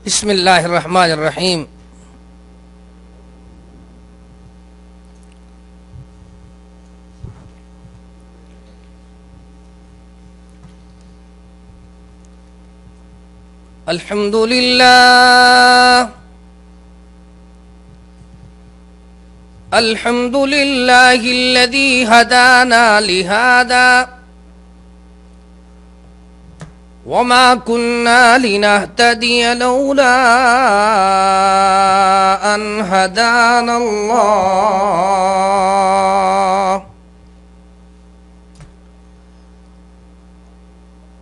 بسم اللہ الرحمن الرحیم۔ الحمد للہ الذی ہدانا لہذا وما كنا لنهتدي لولا أن هدانا الله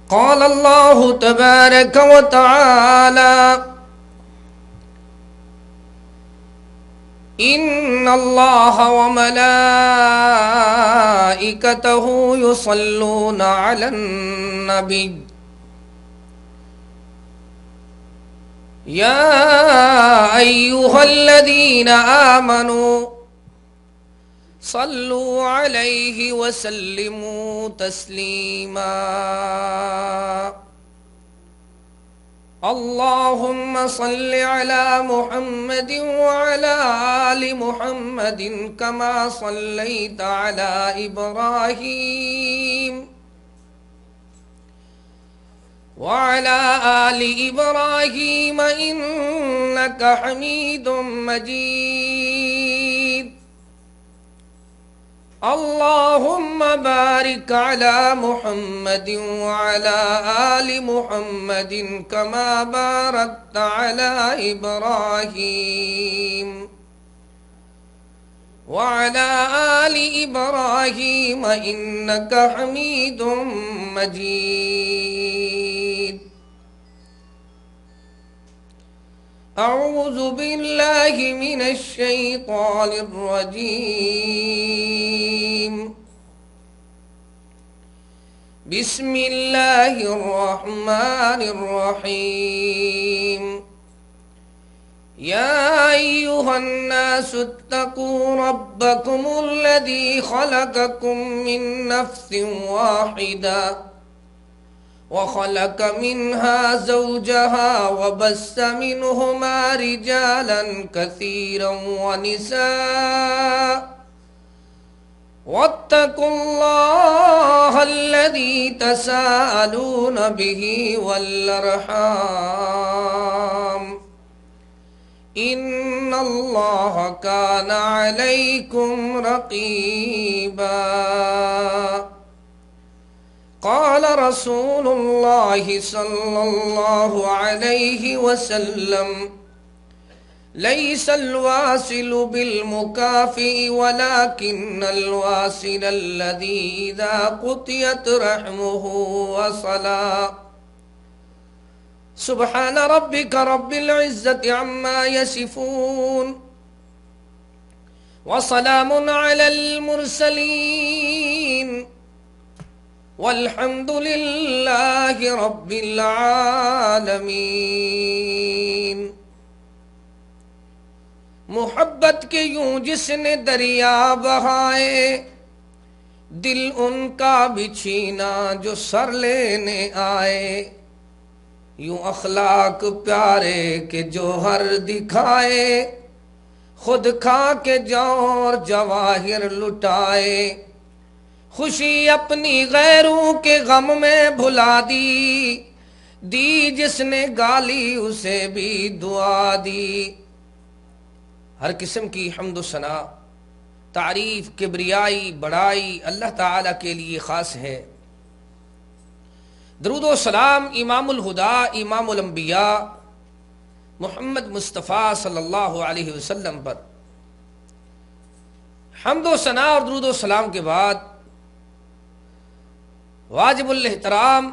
قال الله تبارك وتعالى إن الله وملائكته يصلون على النبي يا أيها الذين آمنوا صلوا عليه وسلموا تسليما اللهم صل على محمد وعلى آل محمد كما صليت على إبراهيم وعلى آل إبراهيم إنك حميد مجيد اللهم بارك على محمد وعلى آل محمد كما باركت على إبراهيم وعلى آل إبراهيم إنك حميد مجيد أعوذ بالله من الشيطان الرجيم بسم الله الرحمن الرحيم يا أيها الناس اتقوا ربكم الذي خلقكم من نفس واحدة وخلق منها زوجها وبث منهما رجالا كثيرا ونساء واتقوا الله الذي تساءلون به والأرحام إن الله كان عليكم رقيبا قال رسول الله صلى الله عليه وسلم ليس الواصل بالمكافئ ولكن الواصل الذي إذا قطعت رحمه وصلا سبحان ربك رب العزة عما يصفون وسلام على المرسلين والحمد للہ رب العالمین۔ محبت کے یوں جس نے دریا بہائے دل ان کا بھی چھینا جو سر لینے آئے یوں اخلاق پیارے کے جوہر دکھائے خود کھا کے جوہر جواہر لٹائے خوشی اپنی غیروں کے غم میں بھلا دی جس نے گالی اسے بھی دعا دی۔ ہر قسم کی حمد و ثنا تعریف کبریائی بڑائی اللہ تعالی کے لیے خاص ہے۔ درود و سلام امام الہدا امام الانبیاء محمد مصطفیٰ صلی اللہ علیہ وسلم پر۔ حمد و ثنا اور درود و سلام کے بعد واجب الاحترام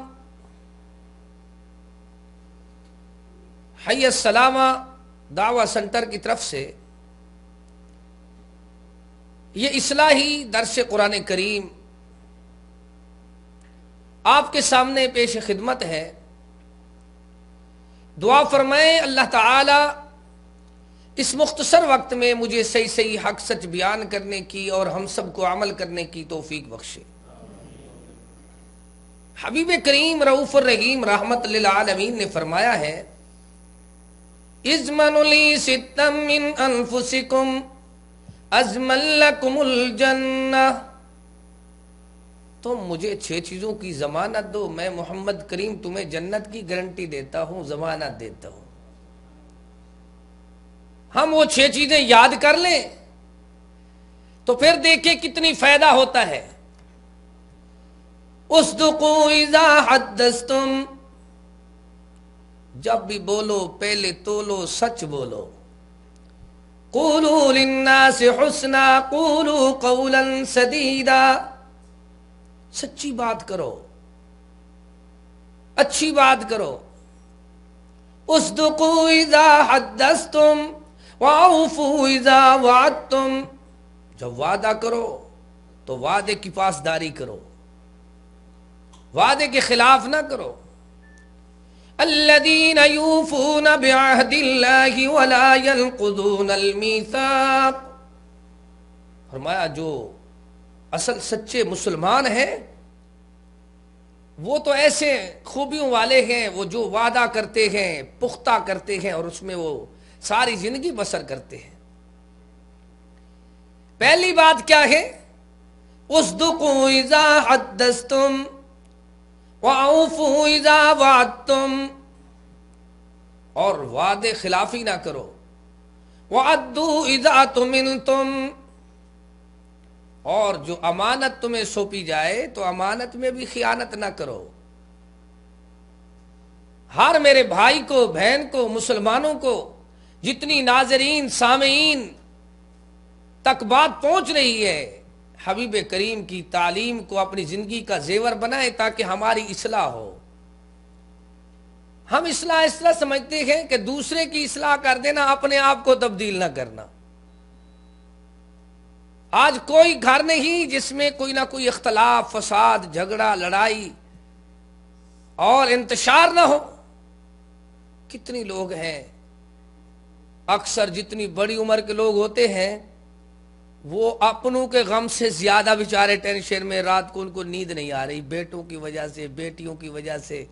حی السلامہ دعوی سنٹر کی طرف سے یہ اصلاحی درس قرآن کریم آپ کے سامنے پیش خدمت ہے۔ دعا فرمائیں اللہ تعالی اس مختصر وقت میں مجھے صحیح حق سچ بیان کرنے کی اور ہم سب کو عمل کرنے کی توفیق بخشے۔ حبیب کریم رؤوف الرحیم رحمت للعالمین نے فرمایا ہے اضمنوا لی ستا من انفسکم ازمن لکم الجنہ، تم مجھے 6 چیزوں کی ضمانت دو، میں محمد کریم تمہیں جنت کی گارنٹی دیتا ہوں، ضمانت دیتا ہوں۔ ہم وہ 6 چیزیں یاد کر لیں تو پھر دیکھیں کتنی فائدہ ہوتا ہے۔ اصدقوا اذا حدثتم، جب بھی بولو پہلے تولو، سچ بولو۔ قولوا للناس حسنا، قولوا قولا سدیدا، سچی بات کرو، اچھی بات کرو۔ اصدقوا اذا حدثتم واوفوا اذا وعدتم، جب وعدہ کرو تو وعدے کی پاسداری کرو، وعدے کے خلاف نہ کرو۔ الذین یوفون بعہد اللہ ولا ینقضون المیثاق، فرمایا جو اصل سچے مسلمان ہیں وہ تو ایسے خوبیوں والے ہیں، وہ جو وعدہ کرتے ہیں پختہ کرتے ہیں اور اس میں وہ ساری زندگی بسر کرتے ہیں۔ پہلی بات کیا ہے؟ اصدقوا اذا حدثتم واوفوا اذا وعدتم، اور وعدے خلافی نہ کرو۔ وعدوا اذا تمنتم، اور جو امانت تمہیں سونپی جائے تو امانت میں بھی خیانت نہ کرو۔ ہر میرے بھائی کو، بہن کو، مسلمانوں کو، جتنی ناظرین سامعین تک بات پہنچ رہی ہے، حبیب کریم کی تعلیم کو اپنی زندگی کا زیور بنائے تاکہ ہماری اصلاح ہو۔ ہم اصلاح اس طرح سمجھتے ہیں کہ دوسرے کی اصلاح کر دینا، اپنے آپ کو تبدیل نہ کرنا۔ آج کوئی گھر نہیں جس میں کوئی نہ کوئی اختلاف، فساد، جھگڑا، لڑائی اور انتشار نہ ہو۔ کتنی لوگ ہیں، اکثر جتنی بڑی عمر کے لوگ ہوتے ہیں وہ اپنوں کے غم سے زیادہ بیچارے ٹینشن میں، رات کو ان کو نیند نہیں آ رہی، بیٹوں کی وجہ سے، بیٹیوں کی وجہ سے،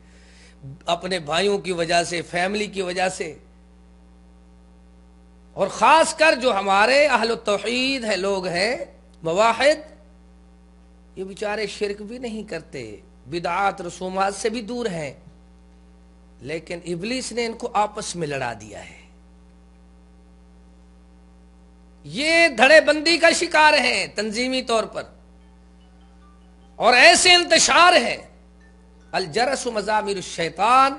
اپنے بھائیوں کی وجہ سے، فیملی کی وجہ سے۔ اور خاص کر جو ہمارے اہل التوحید ہے، لوگ ہیں موحد، یہ بیچارے شرک بھی نہیں کرتے، بدعات رسومات سے بھی دور ہیں، لیکن ابلیس نے ان کو آپس میں لڑا دیا ہے۔ یہ دھڑے بندی کا شکار ہیں تنظیمی طور پر، اور ایسے انتشار ہے۔ الجرس مزامیر الشیطان،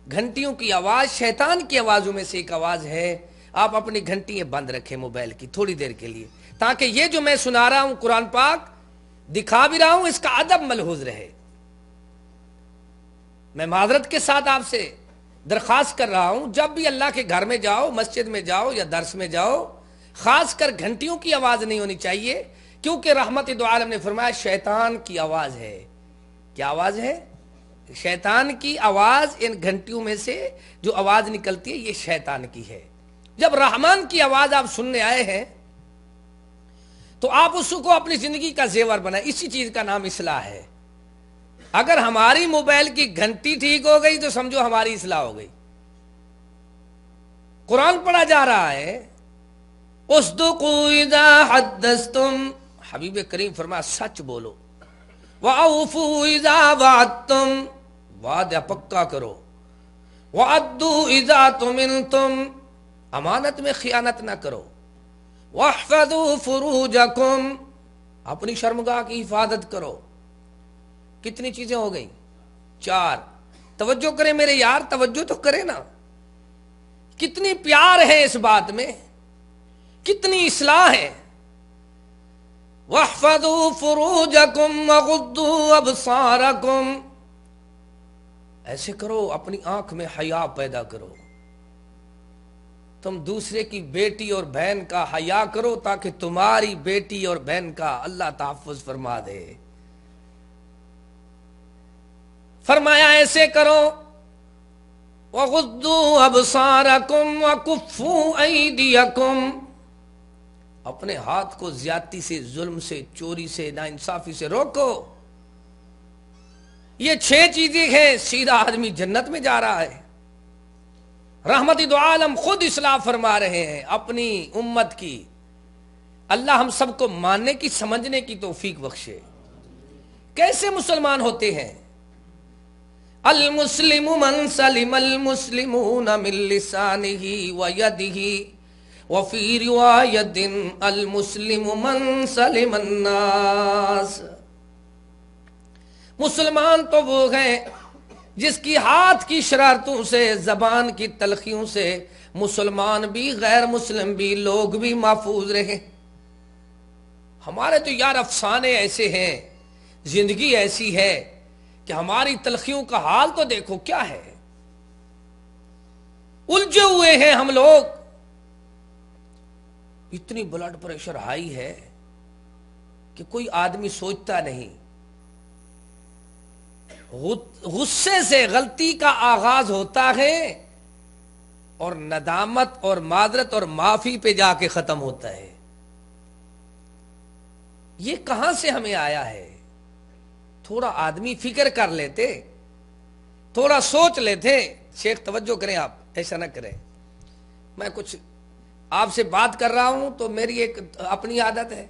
گھنٹیوں کی آواز شیطان کی آوازوں میں سے ایک آواز ہے۔ آپ اپنی گھنٹیاں بند رکھیں موبائل کی تھوڑی دیر کے لیے، تاکہ یہ جو میں سنا رہا ہوں قرآن پاک دکھا بھی رہا ہوں، اس کا ادب ملحوظ رہے۔ میں معذرت کے ساتھ آپ سے درخواست کر رہا ہوں، جب بھی اللہ کے گھر میں جاؤ، مسجد میں جاؤ یا درس میں جاؤ، خاص کر گھنٹیوں کی آواز نہیں ہونی چاہیے، کیونکہ رحمت دو عالم نے فرمایا شیطان کی آواز ہے۔ کیا آواز ہے؟ شیطان کی آواز۔ ان گھنٹیوں میں سے جو آواز نکلتی ہے یہ شیطان کی ہے۔ جب رحمان کی آواز آپ سننے آئے ہیں تو آپ اس کو اپنی زندگی کا زیور بنائیں۔ اسی چیز کا نام اصلاح ہے۔ اگر ہماری موبائل کی گھنٹی ٹھیک ہو گئی تو سمجھو ہماری اصلاح ہو گئی۔ قرآن پڑھا جا رہا ہے، اصدقوا اذا حدثتم، حبیب کریم فرمایا سچ بولو۔ وَأَوْفُوا اذا وعدتم، وعدہ پکا کرو۔ وَعَدُّوا اذا تُمِنْتُمْ، امانت میں خیانت نہ کرو۔ وَاحْفَظُوا فُرُوجَكُمْ، اپنی شرمگاہ کی حفاظت کرو۔ کتنی چیزیں ہو گئیں؟ 4۔ توجہ کریں میرے یار، توجہ تو کریں نا۔ کتنی پیار ہے اس بات میں، کتنی اصلاح ہے۔ وَاحْفَظُوا فُرُوجَكُمْ وَغُضُّوا أَبْصَارَكُمْ، ایسے کرو، اپنی آنکھ میں حیا پیدا کرو۔ تم دوسرے کی بیٹی اور بہن کا حیا کرو تاکہ تمہاری بیٹی اور بہن کا اللہ تحفظ فرما دے۔ فرمایا ایسے کرو۔ وَغُضُّوا أَبْصَارَكُمْ وَكُفُّوا أَيْدِيَكُمْ، اپنے ہاتھ کو زیادتی سے، ظلم سے، چوری سے، ناانصافی سے روکو۔ یہ 6 چیزیں ہیں، سیدھا آدمی جنت میں جا رہا ہے۔ رحمت دو عالم خود اصلاح فرما رہے ہیں اپنی امت کی. اللہ ہم سب کو ماننے کی سمجھنے کی توفیق بخشے. کیسے مسلمان ہوتے ہیں؟ المسلم من سلم المسلمون من لسانه ويده وفي روایت المسلم من سلم الناس. مسلمان تو وہ ہیں جس کی ہاتھ کی شرارتوں سے، زبان کی تلخیوں سے مسلمان بھی غیر مسلم بھی لوگ بھی محفوظ رہے. ہمارے تو یار افسانے ایسے ہیں، زندگی ایسی ہے کہ ہماری تلخیوں کا حال تو دیکھو کیا ہے. الجھے ہوئے ہیں ہم لوگ. اتنی بلڈ پریشر ہائی ہے کہ کوئی آدمی سوچتا نہیں. غصے سے غلطی کا آغاز ہوتا ہے اور ندامت اور معذرت اور معافی پہ جا کے ختم ہوتا ہے. یہ کہاں سے ہمیں آیا ہے؟ تھوڑا آدمی فکر کر لیتے، تھوڑا سوچ لیتے. شیخ توجہ کریں، آپ ایسا نہ کریں. میں کچھ آپ سے بات کر رہا ہوں تو میری ایک اپنی عادت ہے،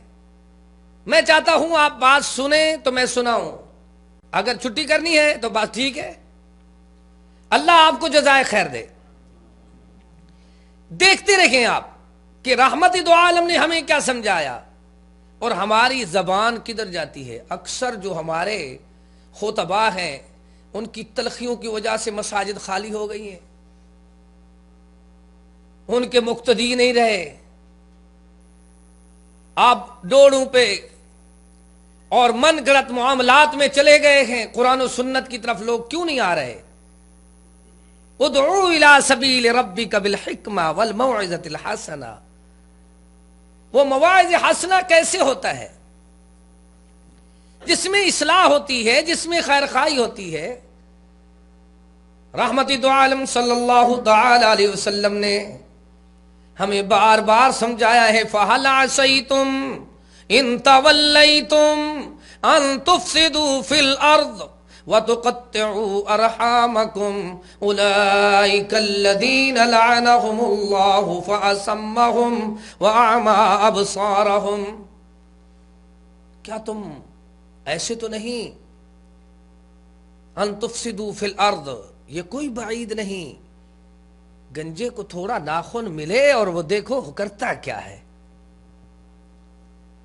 میں چاہتا ہوں آپ بات سنیں تو میں سناؤں. اگر چھٹی کرنی ہے تو بات ٹھیک ہے، اللہ آپ کو جزائے خیر دے. دیکھتے رہیں آپ کہ رحمت دو عالم نے ہمیں کیا سمجھایا اور ہماری زبان کدھر جاتی ہے. اکثر جو ہمارے خطباء ہیں ان کی تلخیوں کی وجہ سے مساجد خالی ہو گئی ہیں، ان کے مقتدی نہیں رہے. آپ ڈوڑوں پہ اور من گڑت معاملات میں چلے گئے ہیں. قرآن و سنت کی طرف لوگ کیوں نہیں آ رہے؟ ادعو الی سبیل ربک بالحکمہ والموعظۃ الحسنہ. وہ مواعظ حسنہ کیسے ہوتا ہے؟ جس میں اصلاح ہوتی ہے، جس میں خیر خواہی ہوتی ہے. رحمت دو عالم صلی اللہ تعالی علیہ وسلم نے ہمیں بار بار سمجھایا ہے. فَهَلْ عَصَيْتُمْ إِن تَوَلَّيْتُمْ أَن تُفْسِدُوا فِي الْأَرْضِ وَتُقَطِّعُوا أَرْحَامَكُمْ أُولَئِكَ الَّذِينَ لَعَنَهُمُ اللَّهُ فَأَصَمَّهُمْ وَأَعْمَىٰ أَبْصَارَهُمْ. کیا تم ایسے تو نہیں؟ ان تفسدوا فی الارض، یہ کوئی بعید نہیں. گنجے کو تھوڑا ناخن ملے اور وہ دیکھو کرتا کیا ہے.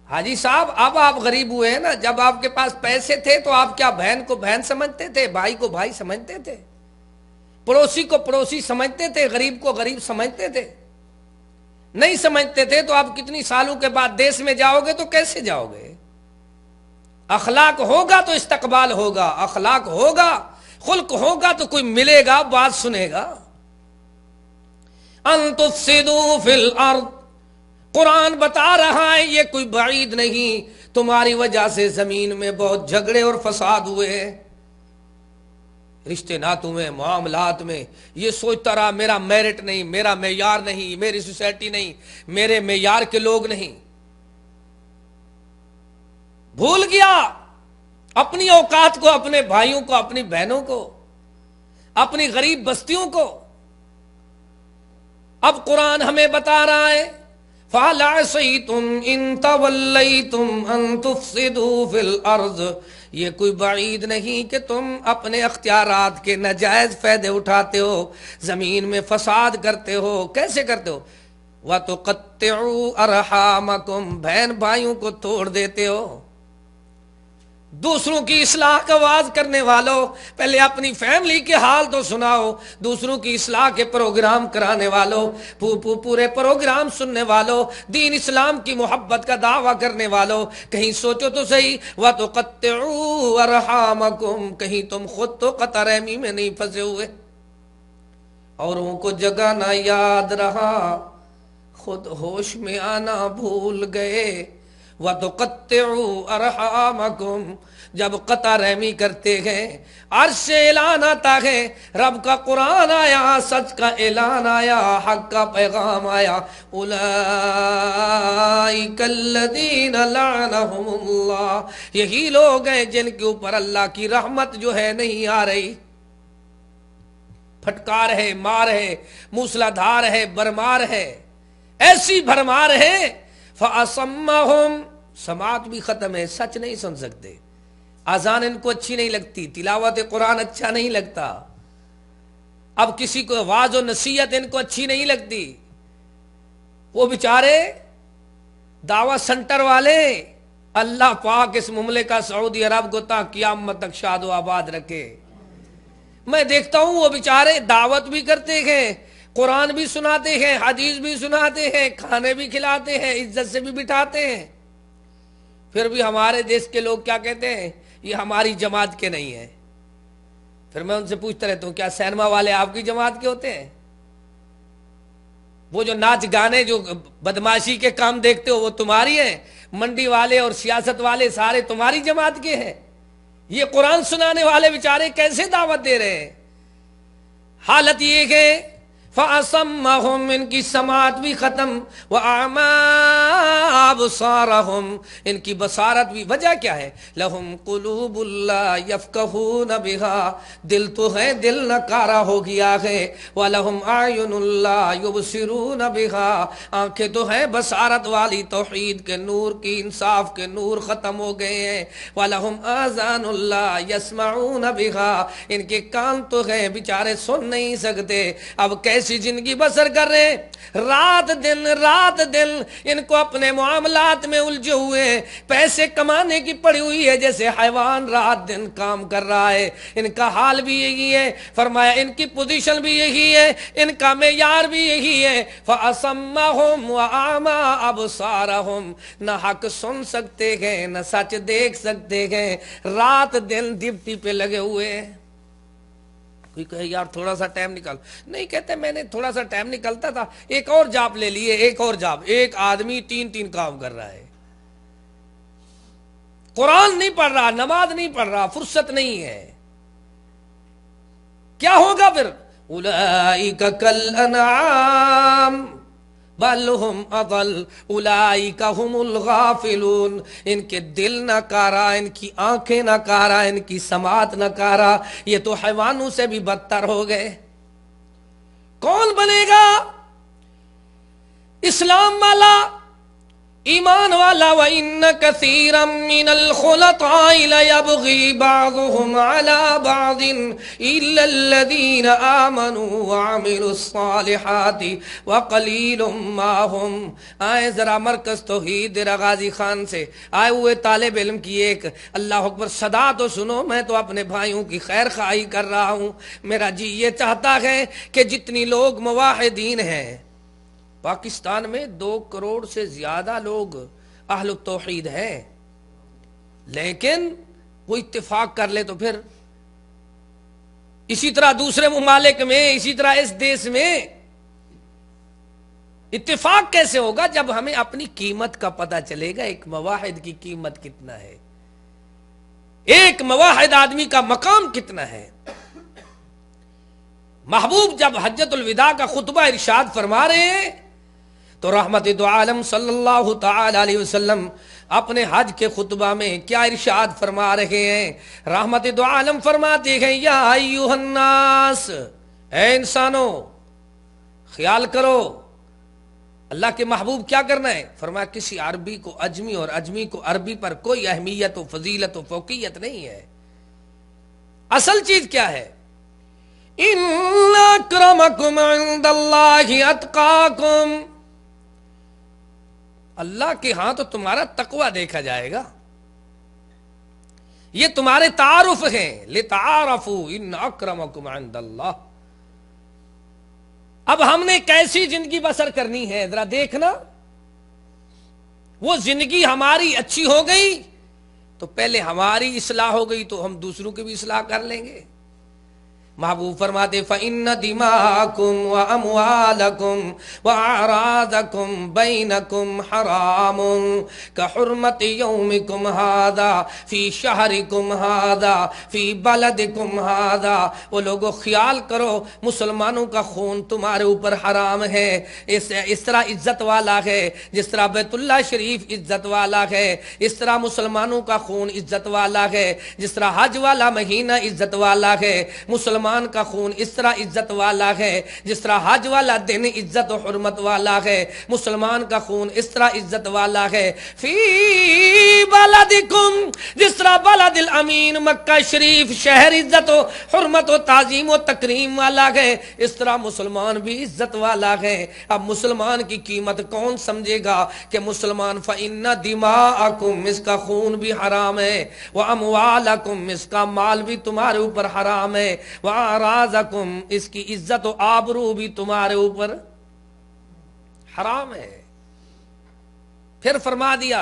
حاجی صاحب اب آپ غریب ہوئے ہیں نا. جب آپ کے پاس پیسے تھے تو آپ کیا بہن کو بہن سمجھتے تھے، بھائی کو بھائی سمجھتے تھے، پڑوسی کو پڑوسی سمجھتے تھے، غریب کو غریب سمجھتے تھے؟ نہیں سمجھتے تھے. تو آپ کتنی سالوں کے بعد دیس میں جاؤ گے تو کیسے جاؤ گے؟ اخلاق ہوگا تو استقبال ہوگا، اخلاق ہوگا، خلق ہوگا تو کوئی ملے گا، بات سنے گا. ان تفسدوا فی الارض، قرآن بتا رہا ہے یہ کوئی بعید نہیں. تمہاری وجہ سے زمین میں بہت جھگڑے اور فساد ہوئے ہیں، رشتے ناتوں میں، معاملات میں. یہ سوچتا رہا میرا میرٹ نہیں، میرا معیار نہیں، میری سوسائٹی نہیں، میرے معیار کے لوگ نہیں. بھول گیا اپنی اوقات کو، اپنے بھائیوں کو، اپنی بہنوں کو، اپنی غریب بستیوں کو. اب قرآن ہمیں بتا رہا ہے فَهَلْ عَصَيْتُمْ إِن تَوَلَّيْتُمْ أَن تُفْسِدُوا فِي الْأَرْضِ. یہ کوئی بعید نہیں کہ تم اپنے اختیارات کے ناجائز فائدے اٹھاتے ہو، زمین میں فساد کرتے ہو. کیسے کرتے ہو؟ وَتُقَطِّعُوا أَرْحَامَكُمْ، بہن بھائیوں کو توڑ دیتے ہو. دوسروں کی اصلاح کا آواز کرنے والوں، پہلے اپنی فیملی کے حال تو سناؤ. دوسروں کی اصلاح کے پروگرام کرانے والوں، پورے پروگرام سننے والوں، دین اسلام کی محبت کا دعویٰ کرنے والوں، کہیں سوچو تو صحیح. وَتُقَطِّعُوا أَرْحَامَكُمْ، کہیں تم خود تو قطع رحمی میں نہیں پھنسے ہوئے؟ اوروں کو جگانا یاد رہا، خود ہوش میں آنا بھول گئے. وَتُقَطِّعُوا أَرْحَامَكُمْ، جب قطع رحمی کرتے گئے عرش سے اعلان آتا ہے، رب کا قرآن آیا، سچ کا اعلان آیا، حق کا پیغام آیا. أُولَئِكَ الَّذِينَ لَعَنَهُمُ اللَّهُ، یہی لوگ ہیں جن کے اوپر اللہ کی رحمت جو ہے نہیں آ رہی. پھٹکار ہے، مار ہے، موسلا دھار ہے، برمار ہے، ایسی بھرمار ہے فَأَصَمَّهُمْ، سماعت بھی ختم ہے، سچ نہیں سن سکتے، اذان ان کو اچھی نہیں لگتی، تلاوت قرآن اچھا نہیں لگتا، اب کسی کو واعظ و نصیحت ان کو اچھی نہیں لگتی، وہ بیچارے دعوی سنٹر والے، اللہ پاک اس مملکہ سعودی عرب کو تا قیامت تک شاد و آباد رکھے۔ میں دیکھتا ہوں وہ بیچارے دعوت بھی کرتے ہیں، قرآن بھی سناتے ہیں، حدیث بھی سناتے ہیں، کھانے بھی کھلاتے ہیں، عزت سے بھی بٹھاتے ہیں، پھر بھی ہمارے دیش کے لوگ کیا کہتے ہیں، یہ ہماری جماعت کے نہیں ہیں۔ پھر میں ان سے پوچھتا رہتا ہوں کیا سینما والے آپ کی جماعت کے ہوتے ہیں؟ وہ جو ناچ گانے جو بدماشی کے کام دیکھتے ہو وہ تمہاری ہیں؟ منڈی والے اور سیاست والے سارے تمہاری جماعت کے ہیں؟ یہ قرآن سنانے والے بیچارے کیسے دعوت دے رہے ہیں؟ حالت یہ ہے فَأَصَمَّهُمْ، ان کی سماعت بھی ختم، وَأَعْمَىٰ أَبْصَارَهُمْ، ان کی بصارت بھی۔ وجہ کیا ہے؟ لَهُمْ قُلُوبٌ لَا يَفْقَهُونَ بِهَا، دل تو ہے دل نکارا ہو گیا ہے، وَلَهُمْ أَعْيُنٌ لَا يُبْصِرُونَ بِهَا، آنکھیں تو ہیں بصارت والی، توحید کے نور کی، انصاف کے نور ختم ہو گئے ہیں، وَلَهُمْ آذَانٌ لَا يَسْمَعُونَ بِهَا، ان کے کان تو ہیں بیچارے سن نہیں سکتے۔ اب کیسے زندگی بسر کر رہے ہیں؟ رات دن ان کو اپنے معاملات میں الجھے ہوئے ہیں، پیسے کمانے کی پڑی ہوئی ہے، جیسے حیوان رات دن کام کر رہا ہے۔ ان کا حال بھی یہی ہے، فرمایا ان کی پوزیشن بھی یہی ہے، ان کا معیار بھی یہی ہے۔ فَأَصَمَّهُمْ وَأَعْمَىٰ أَبْصَارَهُمْ، نہ حق سن سکتے ہیں نہ سچ دیکھ سکتے ہیں، رات دن ڈیوٹی پہ لگے ہوئے ہیں۔ کوئی کہے یار تھوڑا سا ٹائم نکال، نہیں کہتے میں نے تھوڑا سا ٹائم نکلتا تھا، ایک اور جاب لے لیے، ایک اور جاب۔ ایک آدمی تین کام کر رہا ہے، قرآن نہیں پڑھ رہا، نماز نہیں پڑھ رہا، فرصت نہیں ہے، کیا ہوگا پھر؟ اولئک کالانعام بل ہم اضل اولئک ہم الغافلون، ان کے دل ناکارا، ان کی آنکھیں ناکارا، ان کی سماعت ناکارا، یہ تو حیوانوں سے بھی بدتر ہو گئے۔ کون بنے گا اسلام والا، ایمان والا؟ وَإِنَّ كَثِيرًا مِّنَ الْخُلَطَاءِ لَيَبْغِي بَعْضُهُمْ عَلَى بَعْضٍ إِلَّا الَّذِينَ آمَنُوا وَعَمِلُوا الصَّالِحَاتِ وَقَلِيلٌ مَّا هُمْ۔ آئے ذرا مرکز توحید ڈیرہ غازی خان سے آئے ہوئے طالب علم کی ایک اللہ اکبر صدا تو سنو، میں تو اپنے بھائیوں کی خیر خواہی کر رہا ہوں، میرا جی یہ چاہتا ہے کہ جتنی لوگ موحدین ہیں پاکستان میں 2 کروڑ سے زیادہ لوگ اہل التوحید ہیں، لیکن وہ اتفاق کر لے تو پھر اسی طرح دوسرے ممالک میں، اسی طرح اس دیش میں اتفاق کیسے ہوگا جب ہمیں اپنی قیمت کا پتہ چلے گا، ایک موحد کی قیمت کتنا ہے، ایک موحد آدمی کا مقام کتنا ہے۔ محبوب جب حجۃ الوداع کا خطبہ ارشاد فرما رہے ہیں تو رحمت دو عالم صلی اللہ تعالی علیہ وسلم اپنے حج کے خطبہ میں کیا ارشاد فرما رہے ہیں؟ رحمت دو عالم فرماتے ہیں یا ایھا الناس، اے انسانوں خیال کرو۔ اللہ کے محبوب کیا کرنا ہے؟ فرمایا کسی عربی کو اجمی اور اجمی کو عربی پر کوئی اہمیت و فضیلت و فوقیت نہیں ہے، اصل چیز کیا ہے؟ ان اکرمکم عند اللہ اتقاکم، اللہ کے ہاں تو تمہارا تقوی دیکھا جائے گا، یہ تمہارے تعارف ہیں، لتعارفوا ان اکرمکم عند اللہ۔ اب ہم نے کیسی زندگی بسر کرنی ہے ذرا دیکھنا، وہ زندگی ہماری اچھی ہو گئی تو پہلے ہماری اصلاح ہو گئی تو ہم دوسروں کی بھی اصلاح کر لیں گے۔ محبوب فرماتے فَإِنَّ دِمَاءَكُمْ وَأَمْوَالَكُمْ وَأَعْرَاضَكُمْ بَيْنَكُمْ حَرَامٌ كَحُرْمَةِ يَوْمِكُمْ هَذَا فِي شَهْرِكُمْ هَذَا فِي بَلَدِكُمْ هَذَا۔ وہ لوگوں خیال کرو مسلمانوں کا خون تمہارے اوپر حرام ہے، اس طرح عزت والا ہے، جس طرح بیت اللہ شریف عزت والا ہے، اس طرح مسلمانوں کا خون عزت والا ہے، جس طرح حج والا مہینہ عزت والا ہے، مسلمان مسلمان کا خون اس طرح عزت والا ہے جس طرح حج والا دن عزت و حرمت والا ہے، مسلمان کا خون اس طرح عزت والا ہے۔ فی بلدکم، جس طرح بلد الامین مکہ شریف شہر عزت و حرمت و تعظیم و تکریم والا ہے، اس طرح مسلمان بھی عزت والا ہے۔ اب مسلمان کی قیمت کون سمجھے گا کہ مسلمان فإن دماءکم، اس کا خون بھی حرام ہے، واموالکم، اس کا مال بھی تمہارے اوپر حرام ہے، واعراضکم، اس کی عزت و آبرو بھی تمہارے اوپر حرام ہے۔ پھر فرما دیا،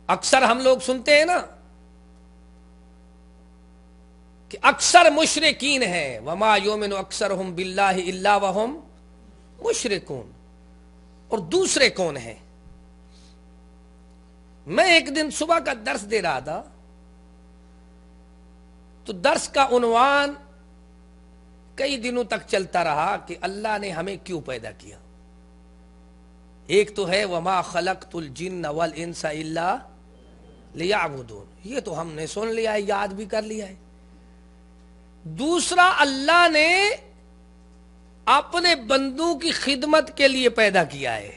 اکثر ہم لوگ سنتے ہیں نا کہ اکثر مشرکین ہیں، وما یؤمن اکثرہم باللہ الا وہم مشرکون، اور دوسرے کون ہیں؟ میں ایک دن صبح کا درس دے رہا تھا تو درس کا عنوان کئی دنوں تک چلتا رہا کہ اللہ نے ہمیں کیوں پیدا کیا۔ ایک تو ہے وما خلقت الجن والانس الا لیعبدون، یہ تو ہم نے سن لیا ہے، یاد بھی کر لیا ہے۔ دوسرا، اللہ نے اپنے بندوں کی خدمت کے لیے پیدا کیا ہے۔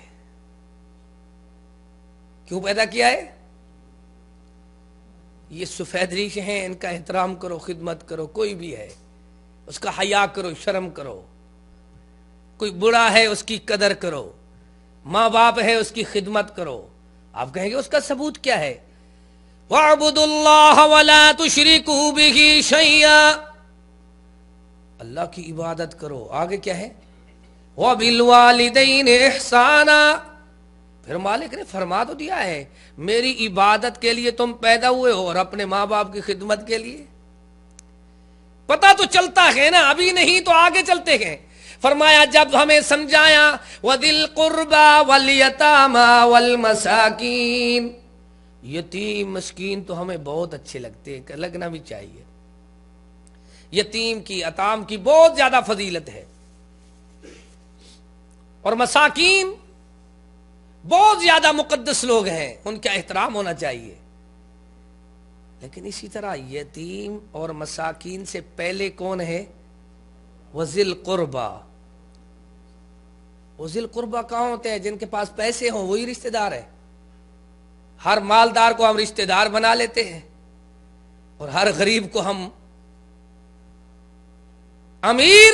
کیوں پیدا کیا ہے؟ یہ سفید ریش ہیں، ان کا احترام کرو، خدمت کرو، کوئی بھی ہے اس کا حیا کرو، شرم کرو، کوئی بڑا ہے اس کی قدر کرو، ماں باپ ہے اس کی خدمت کرو۔ آپ کہیں گے اس کا ثبوت کیا ہے؟ وَاعْبُدُوا اللَّهَ وَلَا تُشْرِكُوا بِهِ شَيْئًا، اللہ کی عبادت کرو۔ آگے کیا ہے؟ وَبِالْوَالِدَيْنِ إِحْسَانًا، پھر مالک نے فرما تو دیا ہے میری عبادت کے لیے تم پیدا ہوئے ہو، اور اپنے ماں باپ کی خدمت کے لیے۔ پتہ تو چلتا ہے نا، ابھی نہیں تو آگے چلتے ہیں۔ فرمایا جب ہمیں سمجھایا وَذِي الْقُرْبَى وَالْيَتَامَى وَالْمَسَاكِينَ، یتیم مسکین تو ہمیں بہت اچھے لگتے ہیں، لگنا بھی چاہیے۔ یتیم کی، یتام کی بہت زیادہ فضیلت ہے، اور مساکین بہت زیادہ مقدس لوگ ہیں، ان کا احترام ہونا چاہیے۔ لیکن اسی طرح یتیم اور مساکین سے پہلے کون ہے؟ وذی القربہ۔ وذی القربہ کہاں ہوتے ہیں؟ جن کے پاس پیسے ہوں وہی رشتہ دار ہے۔ ہر مالدار کو ہم رشتہ دار بنا لیتے ہیں، اور ہر غریب کو ہم امیر،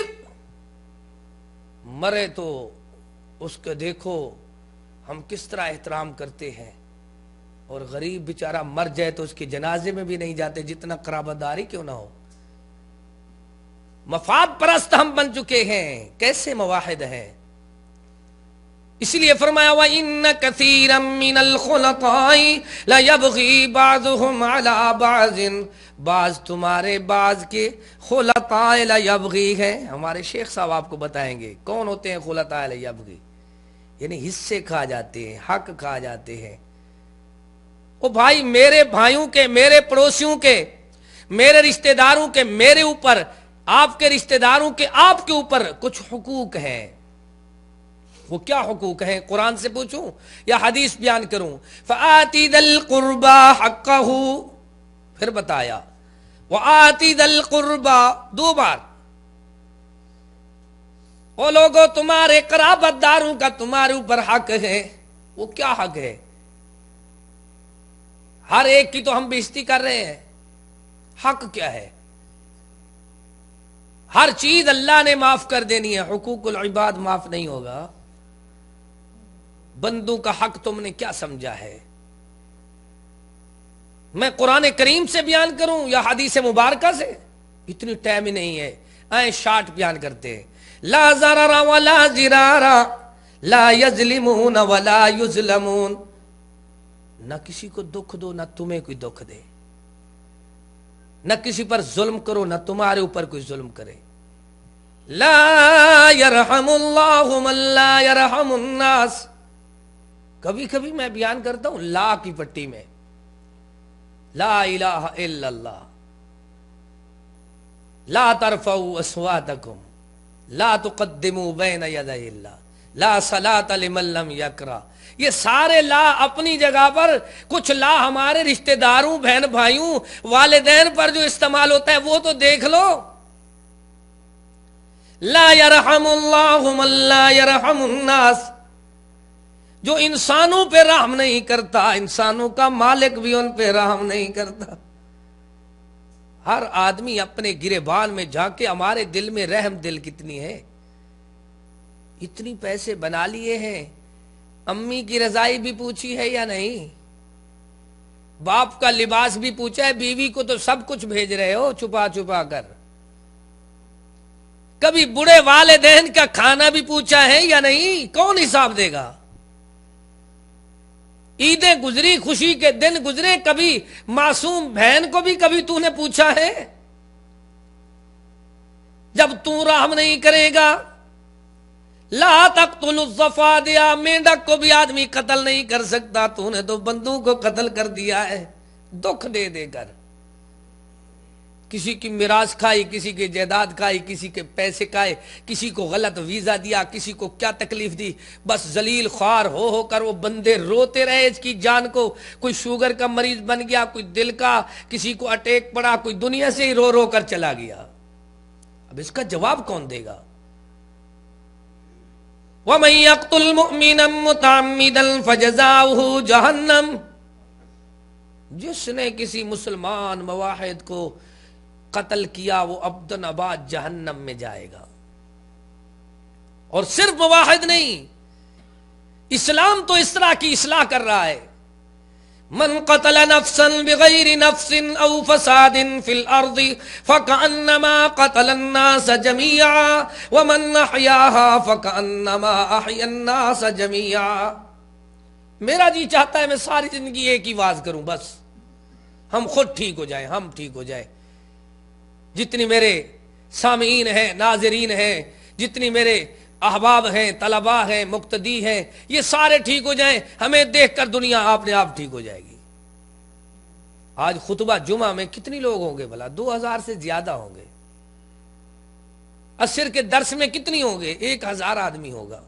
مرے تو اس کو دیکھو ہم کس طرح احترام کرتے ہیں، اور غریب بیچارہ مر جائے تو اس کے جنازے میں بھی نہیں جاتے، جتنا قرابت داری کیوں نہ ہو۔ مفاد پرست ہم بن چکے ہیں، کیسے مواحد ہیں۔ اس لیے فرمایا وَإِنَّ كَثِيرًا مِّنَ الْخُلَطَاءِ لَيَبْغِي بَعْضُهُمْ عَلَى بَعْضٍ، بعض تمہارے بعض کے خلطاء لَيَبْغِي ہیں۔ ہمارے شیخ صاحب آپ کو بتائیں گے کون ہوتے ہیں خلطاء لَيَبْغِي، یعنی حصے کھا جاتے ہیں، حق کھا جاتے ہیں۔ او بھائی، میرے بھائیوں کے، میرے پڑوسیوں کے، میرے رشتہ داروں کے میرے اوپر، آپ کے رشتہ داروں کے آپ کے اوپر کچھ حقوق ہیں۔ وہ کیا حقوق ہیں؟ قرآن سے پوچھوں یا حدیث بیان کروں؟ فَآتِ ذَا الْقُرْبَى حَقَّهُ، پھر بتایا وَآتِ ذَا الْقُرْبَى، دو بار۔ وہ لوگوں تمہارے قرابت داروں کا تمہارے اوپر حق ہے۔ وہ کیا حق ہے؟ ہر ایک کی تو ہم بےزتی کر رہے ہیں، حق کیا ہے؟ ہر چیز اللہ نے معاف کر دینی ہے، حقوق العباد معاف نہیں ہوگا۔ بندوں کا حق تم نے کیا سمجھا ہے؟ میں قرآن کریم سے بیان کروں یا حدیث مبارکہ سے؟ اتنی ٹائم ہی نہیں ہے، آئیں شارٹ بیان کرتے ہیں۔ لا ضرر ولا ضرار لا یظلمون ولا یظلمون، نہ کسی کو دکھ دو نہ تمہیں کوئی دکھ دے، نہ کسی پر ظلم کرو نہ تمہارے اوپر کوئی ظلم کرے۔ لا یرحم اللہ من لا یرحم الناس، کبھی کبھی میں بیان کرتا ہوں لا کی پٹی میں، لا الہ الا اللہ، لا ترفعوا اصواتکم، لا تقدموا بین یدی اللہ، لا صلاۃ لمن لم یقرأ۔ یہ سارے لا اپنی جگہ پر، کچھ لا ہمارے رشتہ داروں، بہن بھائیوں، والدین پر جو استعمال ہوتا ہے وہ تو دیکھ لو۔ لا یرحم اللہ من لا یرحم الناس، جو انسانوں پہ رحم نہیں کرتا، انسانوں کا مالک بھی ان پہ رحم نہیں کرتا۔ ہر آدمی اپنے گریبان میں جا کے ہمارے دل میں رحم دل کتنی ہے۔ اتنی پیسے بنا لیے ہیں، امی کی رضائی بھی پوچھی ہے یا نہیں؟ باپ کا لباس بھی پوچھا ہے؟ بیوی کو تو سب کچھ بھیج رہے ہو چھپا چھپا کر۔ کبھی بوڑھے والدین کا کھانا بھی پوچھا ہے یا نہیں؟ کون حساب دے گا؟ عیدیں گزری، خوشی کے دن گزرے، کبھی معصوم بہن کو بھی کبھی تو نے پوچھا ہے؟ جب تو رحم نہیں کرے گا، لا تقتلوا الضفادع، مینڈک کو بھی آدمی قتل نہیں کر سکتا، تو نے تو بندوں کو قتل کر دیا ہے دکھ دے دے کر۔ کسی کی میراث کھائی، کسی کی جائیداد کھائی، کسی کے پیسے کھائے، کسی کو غلط ویزا دیا، کسی کو کیا تکلیف دی، بس ذلیل خوار ہو کر وہ بندے روتے رہے اس کی جان کو۔ کوئی شوگر کا مریض بن گیا، کوئی دل کا، کسی کو اٹیک پڑا، کوئی دنیا سے ہی رو رو کر چلا گیا۔ اب اس کا جواب کون دے گا؟ وَمَن يَقْتُلْ مُؤْمِنًا مُتَعَمِّدًا فَجَزَاؤُهُ جَهَنَّمُ، جس نے کسی مسلمان موحد کو قتل کیا وہ ابداً اباد جہنم میں جائے گا۔ اور صرف موحد نہیں، اسلام تو اس طرح کی اصلاح کر رہا ہے۔ من قتل نفسا بغیر نفس او فساد فی الارض فکأنما قتل الناس جميعا ومن احیاها فکأنما احیا الناس جميعا۔ میرا جی چاہتا ہے میں ساری زندگی ایک ہی واز کروں، بس ہم خود ٹھیک ہو جائیں، ہم ٹھیک ہو جائیں، جتنی میرے سامعین ہیں، ناظرین ہیں، جتنی میرے احباب ہیں، طلباء ہیں، مقتدی ہیں، یہ سارے ٹھیک ہو جائیں، ہمیں دیکھ کر دنیا آپ نے آپ ٹھیک ہو جائے گی۔ آج خطبہ جمعہ میں کتنی لوگ ہوں گے بھلا؟ 2000 سے زیادہ ہوں گے۔ عصر کے درس میں کتنی ہوں گے؟ 1000 آدمی ہوگا۔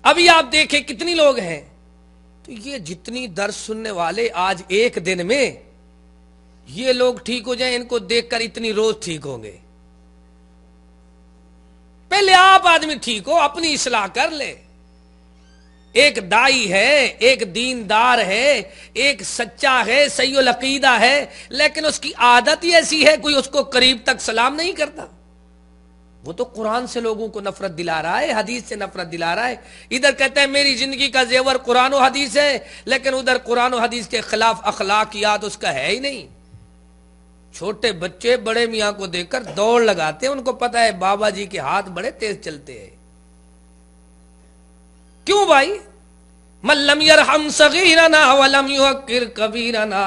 ابھی آپ دیکھیں کتنی لوگ ہیں۔ تو یہ جتنی درس سننے والے آج ایک دن میں یہ لوگ ٹھیک ہو جائیں، ان کو دیکھ کر اتنی روز ٹھیک ہوں گے۔ پہلے آپ آدمی ٹھیک ہو، اپنی اصلاح کر لے۔ ایک دائی ہے، ایک دیندار ہے، ایک سچا ہے، صحیح العقیدہ ہے، لیکن اس کی عادت ہی ایسی ہے کوئی اس کو قریب تک سلام نہیں کرتا۔ وہ تو قرآن سے لوگوں کو نفرت دلا رہا ہے، حدیث سے نفرت دلا رہا ہے۔ ادھر کہتا ہے میری زندگی کا زیور قرآن و حدیث ہے، لیکن ادھر قرآن و حدیث کے خلاف اخلاقیات اس کا ہے ہی نہیں۔ چھوٹے بچے بڑے میاں کو دیکھ کر دوڑ لگاتے ہیں، ان کو پتا ہے بابا جی کے ہاتھ بڑے تیز چلتے ہیں۔ کیوں بھائی؟ من لم یرحم صغیرنا ولم یوقر کبیرنا،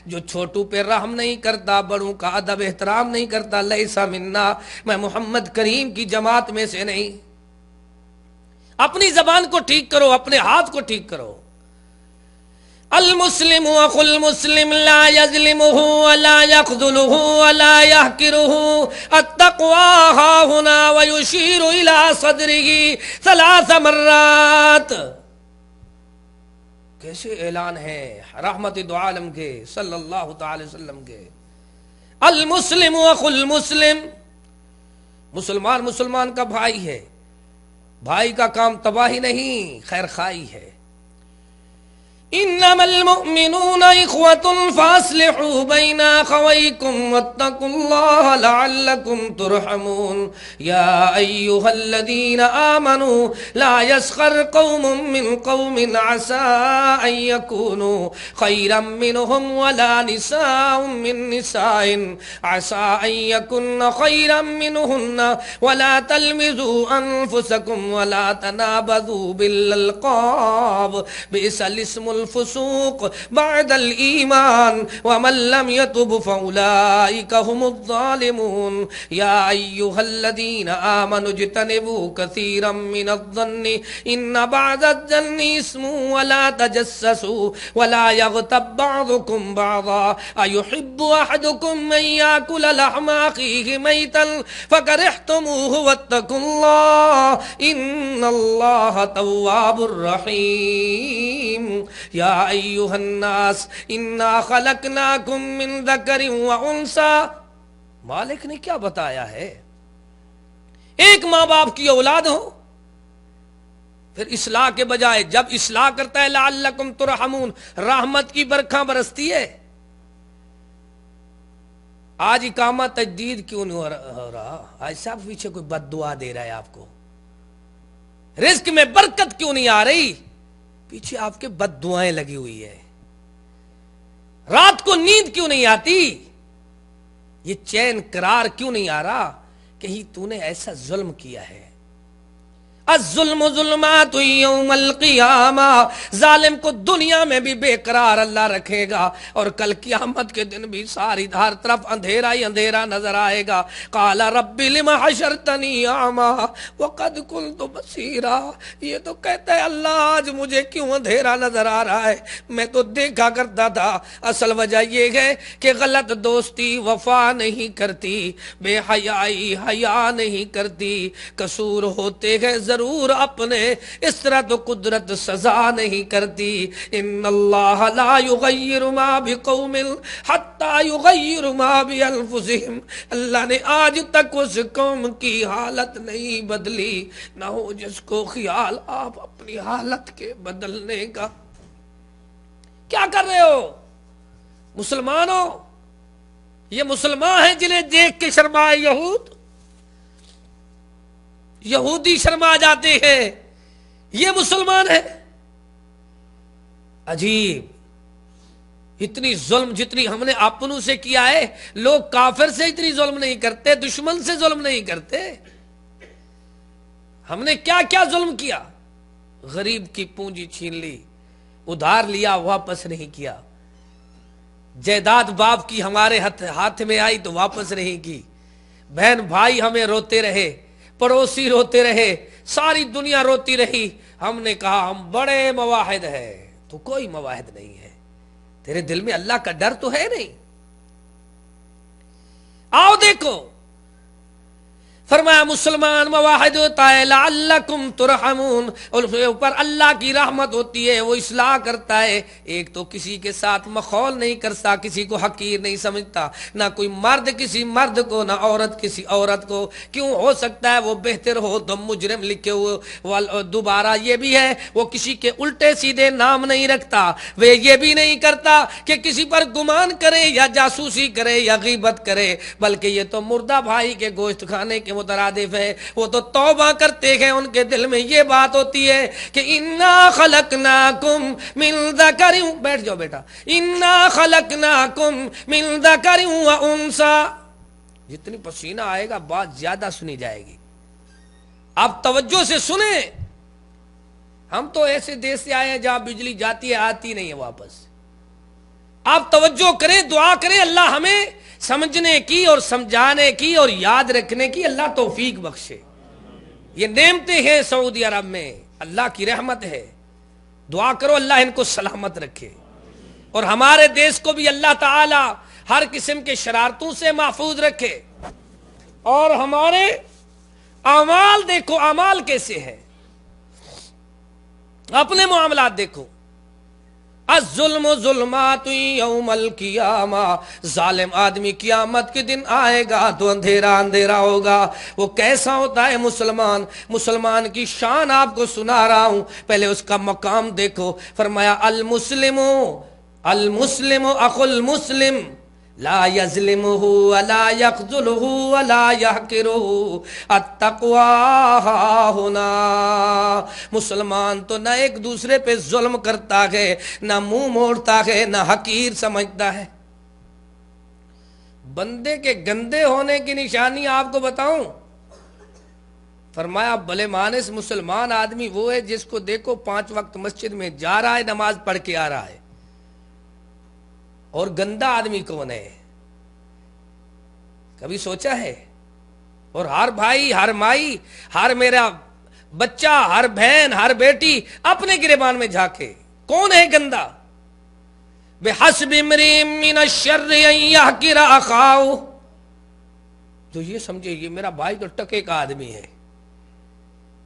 جو چھوٹوں پہ رحم نہیں کرتا، بڑوں کا ادب احترام نہیں کرتا، لیس منا، میں محمد کریم کی جماعت میں سے نہیں۔ اپنی زبان کو ٹھیک کرو، اپنے ہاتھ کو ٹھیک کرو۔ المسلم اخو المسلم لا یظلمه ولا یخذلہ ولا یحقرہ، التقوی ها ہنا ویشیر الی صدرہ 3 مرات۔ کیسے اعلان ہے رحمت دو عالم کے صلی اللہ تعالی وسلم کے۔ المسلم اخو المسلم، مسلمان مسلمان کا بھائی ہے، بھائی کا کام تباہی نہیں خیر خواہی ہے۔ انما المؤمنون اخوة فاصلحوا بين اخويكم واتقوا الله لعلكم ترحمون يا ايها الذين امنوا لا يسخر قوم من قوم عسى ان يكونوا خيرا منهم ولا نساء من نساء عسى ان يكن خيرا منهن ولا تلمزوا انفسكم ولا تنابذوا بالالقاب بئس الاسم الفسوق بعد الإيمان ومن لم يتب فأولئك هم الظالمون يا أيها الذين آمنوا اجتنبوا كثيرا من الظن إن بعض الظن اسم ولا تجسسوا ولا يغتب بعضكم بعضا أيحب أحدكم أن يأكل لحم أخيه ميتا فكرهتموه واتقوا الله إن الله تواب رحيم یا ایھا الناس انا خلقناکم من ذکر و انثی۔ مالک نے کیا بتایا ہے؟ ماں باپ کی اولاد ہو، پھر اصلاح کے بجائے جب اصلاح کرتا ہے لعلکم ترحمون، رحمت کی برکھاں برستی ہے۔ آج اقامہ تجدید کیوں نہیں ہو رہا؟ آج صاحب پیچھے کوئی بد دعا دے رہا ہے آپ کو؟ رزق میں برکت کیوں نہیں آ رہی؟ پیچھے آپ کے بد دعائیں لگی ہوئی ہے۔ رات کو نیند کیوں نہیں آتی؟ یہ چین قرار کیوں نہیں آ رہا؟ کہیں تو نے ایسا ظلم کیا ہے۔ الظلم ظلمات یوم القیامہ، ظالم کو دنیا میں بھی بے قرار اللہ رکھے گا، اور کل قیامت کے دن بھی ساری ہر طرف اندھیرا ہی اندھیرا نظر آئے گا۔ قال رب لم حشرتنی اعمی وقد کنت بصیرا، یہ تو کہتا ہے اللہ آج مجھے کیوں اندھیرا نظر آ رہا ہے، میں تو دیکھا کرتا تھا۔ اصل وجہ یہ ہے کہ غلط دوستی وفا نہیں کرتی، بے حیائی حیا نہیں کرتی، قصور ہوتے ہیں ضرور اپنے، اس طرح تو قدرت سزا نہیں کرتی۔ ان اللہ لا یغیر ما بقوم حتی یغیر ما بانفسہم، اللہ نے آج تک اس قوم کی حالت نہیں بدلی، نہ ہو جس کو خیال آپ اپنی حالت کے بدلنے کا۔ کیا کر رہے ہو مسلمانوں؟ یہ مسلمان ہیں جنہیں دیکھ کے شرمائے یہود، یہودی شرما جاتے ہیں، یہ مسلمان ہیں؟ عجیب، اتنی ظلم جتنی ہم نے اپنوں سے کیا ہے، لوگ کافر سے اتنی ظلم نہیں کرتے، دشمن سے ظلم نہیں کرتے۔ ہم نے کیا کیا ظلم کیا؟ غریب کی پونجی چھین لی، ادھار لیا واپس نہیں کیا، جائیداد باپ کی ہمارے ہاتھ میں آئی تو واپس نہیں کی، بہن بھائی ہمیں روتے رہے، پڑوسی روتے رہے، ساری دنیا روتی رہی، ہم نے کہا ہم بڑے مواحد ہیں، تو کوئی مواحد نہیں ہے، تیرے دل میں اللہ کا ڈر تو ہے نہیں۔ آؤ دیکھو، فرمایا مسلمان مواحد ہوتا ہے لعلکم ترحمون، اور اوپر اللہ کی رحمت ہوتی ہے، وہ اصلاح کرتا ہے۔ ایک تو کسی کے ساتھ مخول نہیں کرتا، کسی کو حقیر نہیں سمجھتا، نہ کوئی مرد کسی مرد کو، نہ عورت کسی عورت کو۔ کیوں ہو سکتا ہے وہ بہتر ہو تو مجرم لکھے ہوئے، دوبارہ یہ بھی ہے وہ کسی کے الٹے سیدھے نام نہیں رکھتا، وہ یہ بھی نہیں کرتا کہ کسی پر گمان کرے یا جاسوسی کرے یا غیبت کرے، بلکہ یہ تو مردہ بھائی کے گوشت کھانے کے مترادف ہے۔ وہ تو توبہ کرتے ہیں، ان کے دل میں یہ بات ہوتی ہے کہ انا خلقناکم من ذکر، بیٹھ جاؤ بیٹا، انا خلقناکم من ذکر و انثی، جتنی پسینہ آئے گا بات زیادہ سنی جائے گی، آپ توجہ سے سنیں۔ ہم تو ایسے دیش سے آئے ہیں جہاں بجلی جاتی ہے آتی نہیں ہے واپس، آپ توجہ کریں، دعا کریں، اللہ ہمیں سمجھنے کی اور سمجھانے کی اور یاد رکھنے کی اللہ توفیق بخشے۔ یہ نعمتیں ہیں سعودی عرب میں، اللہ کی رحمت ہے، دعا کرو اللہ ان کو سلامت رکھے، اور ہمارے دیش کو بھی اللہ تعالی ہر قسم کے شرارتوں سے محفوظ رکھے۔ اور ہمارے اعمال دیکھو، اعمال کیسے ہیں، اپنے معاملات دیکھو۔ الظلم ظلمات یوم القیامہ، ظالم آدمی قیامت کے دن آئے گا تو اندھیرا اندھیرا ہوگا۔ وہ کیسا ہوتا ہے مسلمان؟ مسلمان کی شان آپ کو سنا رہا ہوں، پہلے اس کا مقام دیکھو۔ فرمایا المسلم المسلم اخو المسلم لا یظلمہ ولا یخذلہ ولا یحقرہ التقوی ہاہنا، مسلمان تو نہ ایک دوسرے پہ ظلم کرتا ہے، نہ منہ موڑتا ہے، نہ حقیر سمجھتا ہے۔ بندے کے گندے ہونے کی نشانی آپ کو بتاؤں، فرمایا بھلے مانس مسلمان آدمی وہ ہے جس کو دیکھو 5 وقت مسجد میں جا رہا ہے، نماز پڑھ کے آ رہا ہے، اور گندا آدمی کون ہے؟ کبھی سوچا ہے؟ اور ہر بھائی، ہر مائی، ہر میرا بچہ، ہر بہن، ہر بیٹی اپنے گریبان میں جھانکے، کون ہے گندا؟ بحسب امرئ من الشر ان یحقر اخاہ، جو یہ سمجھے یہ میرا بھائی تو ٹکے کا آدمی ہے،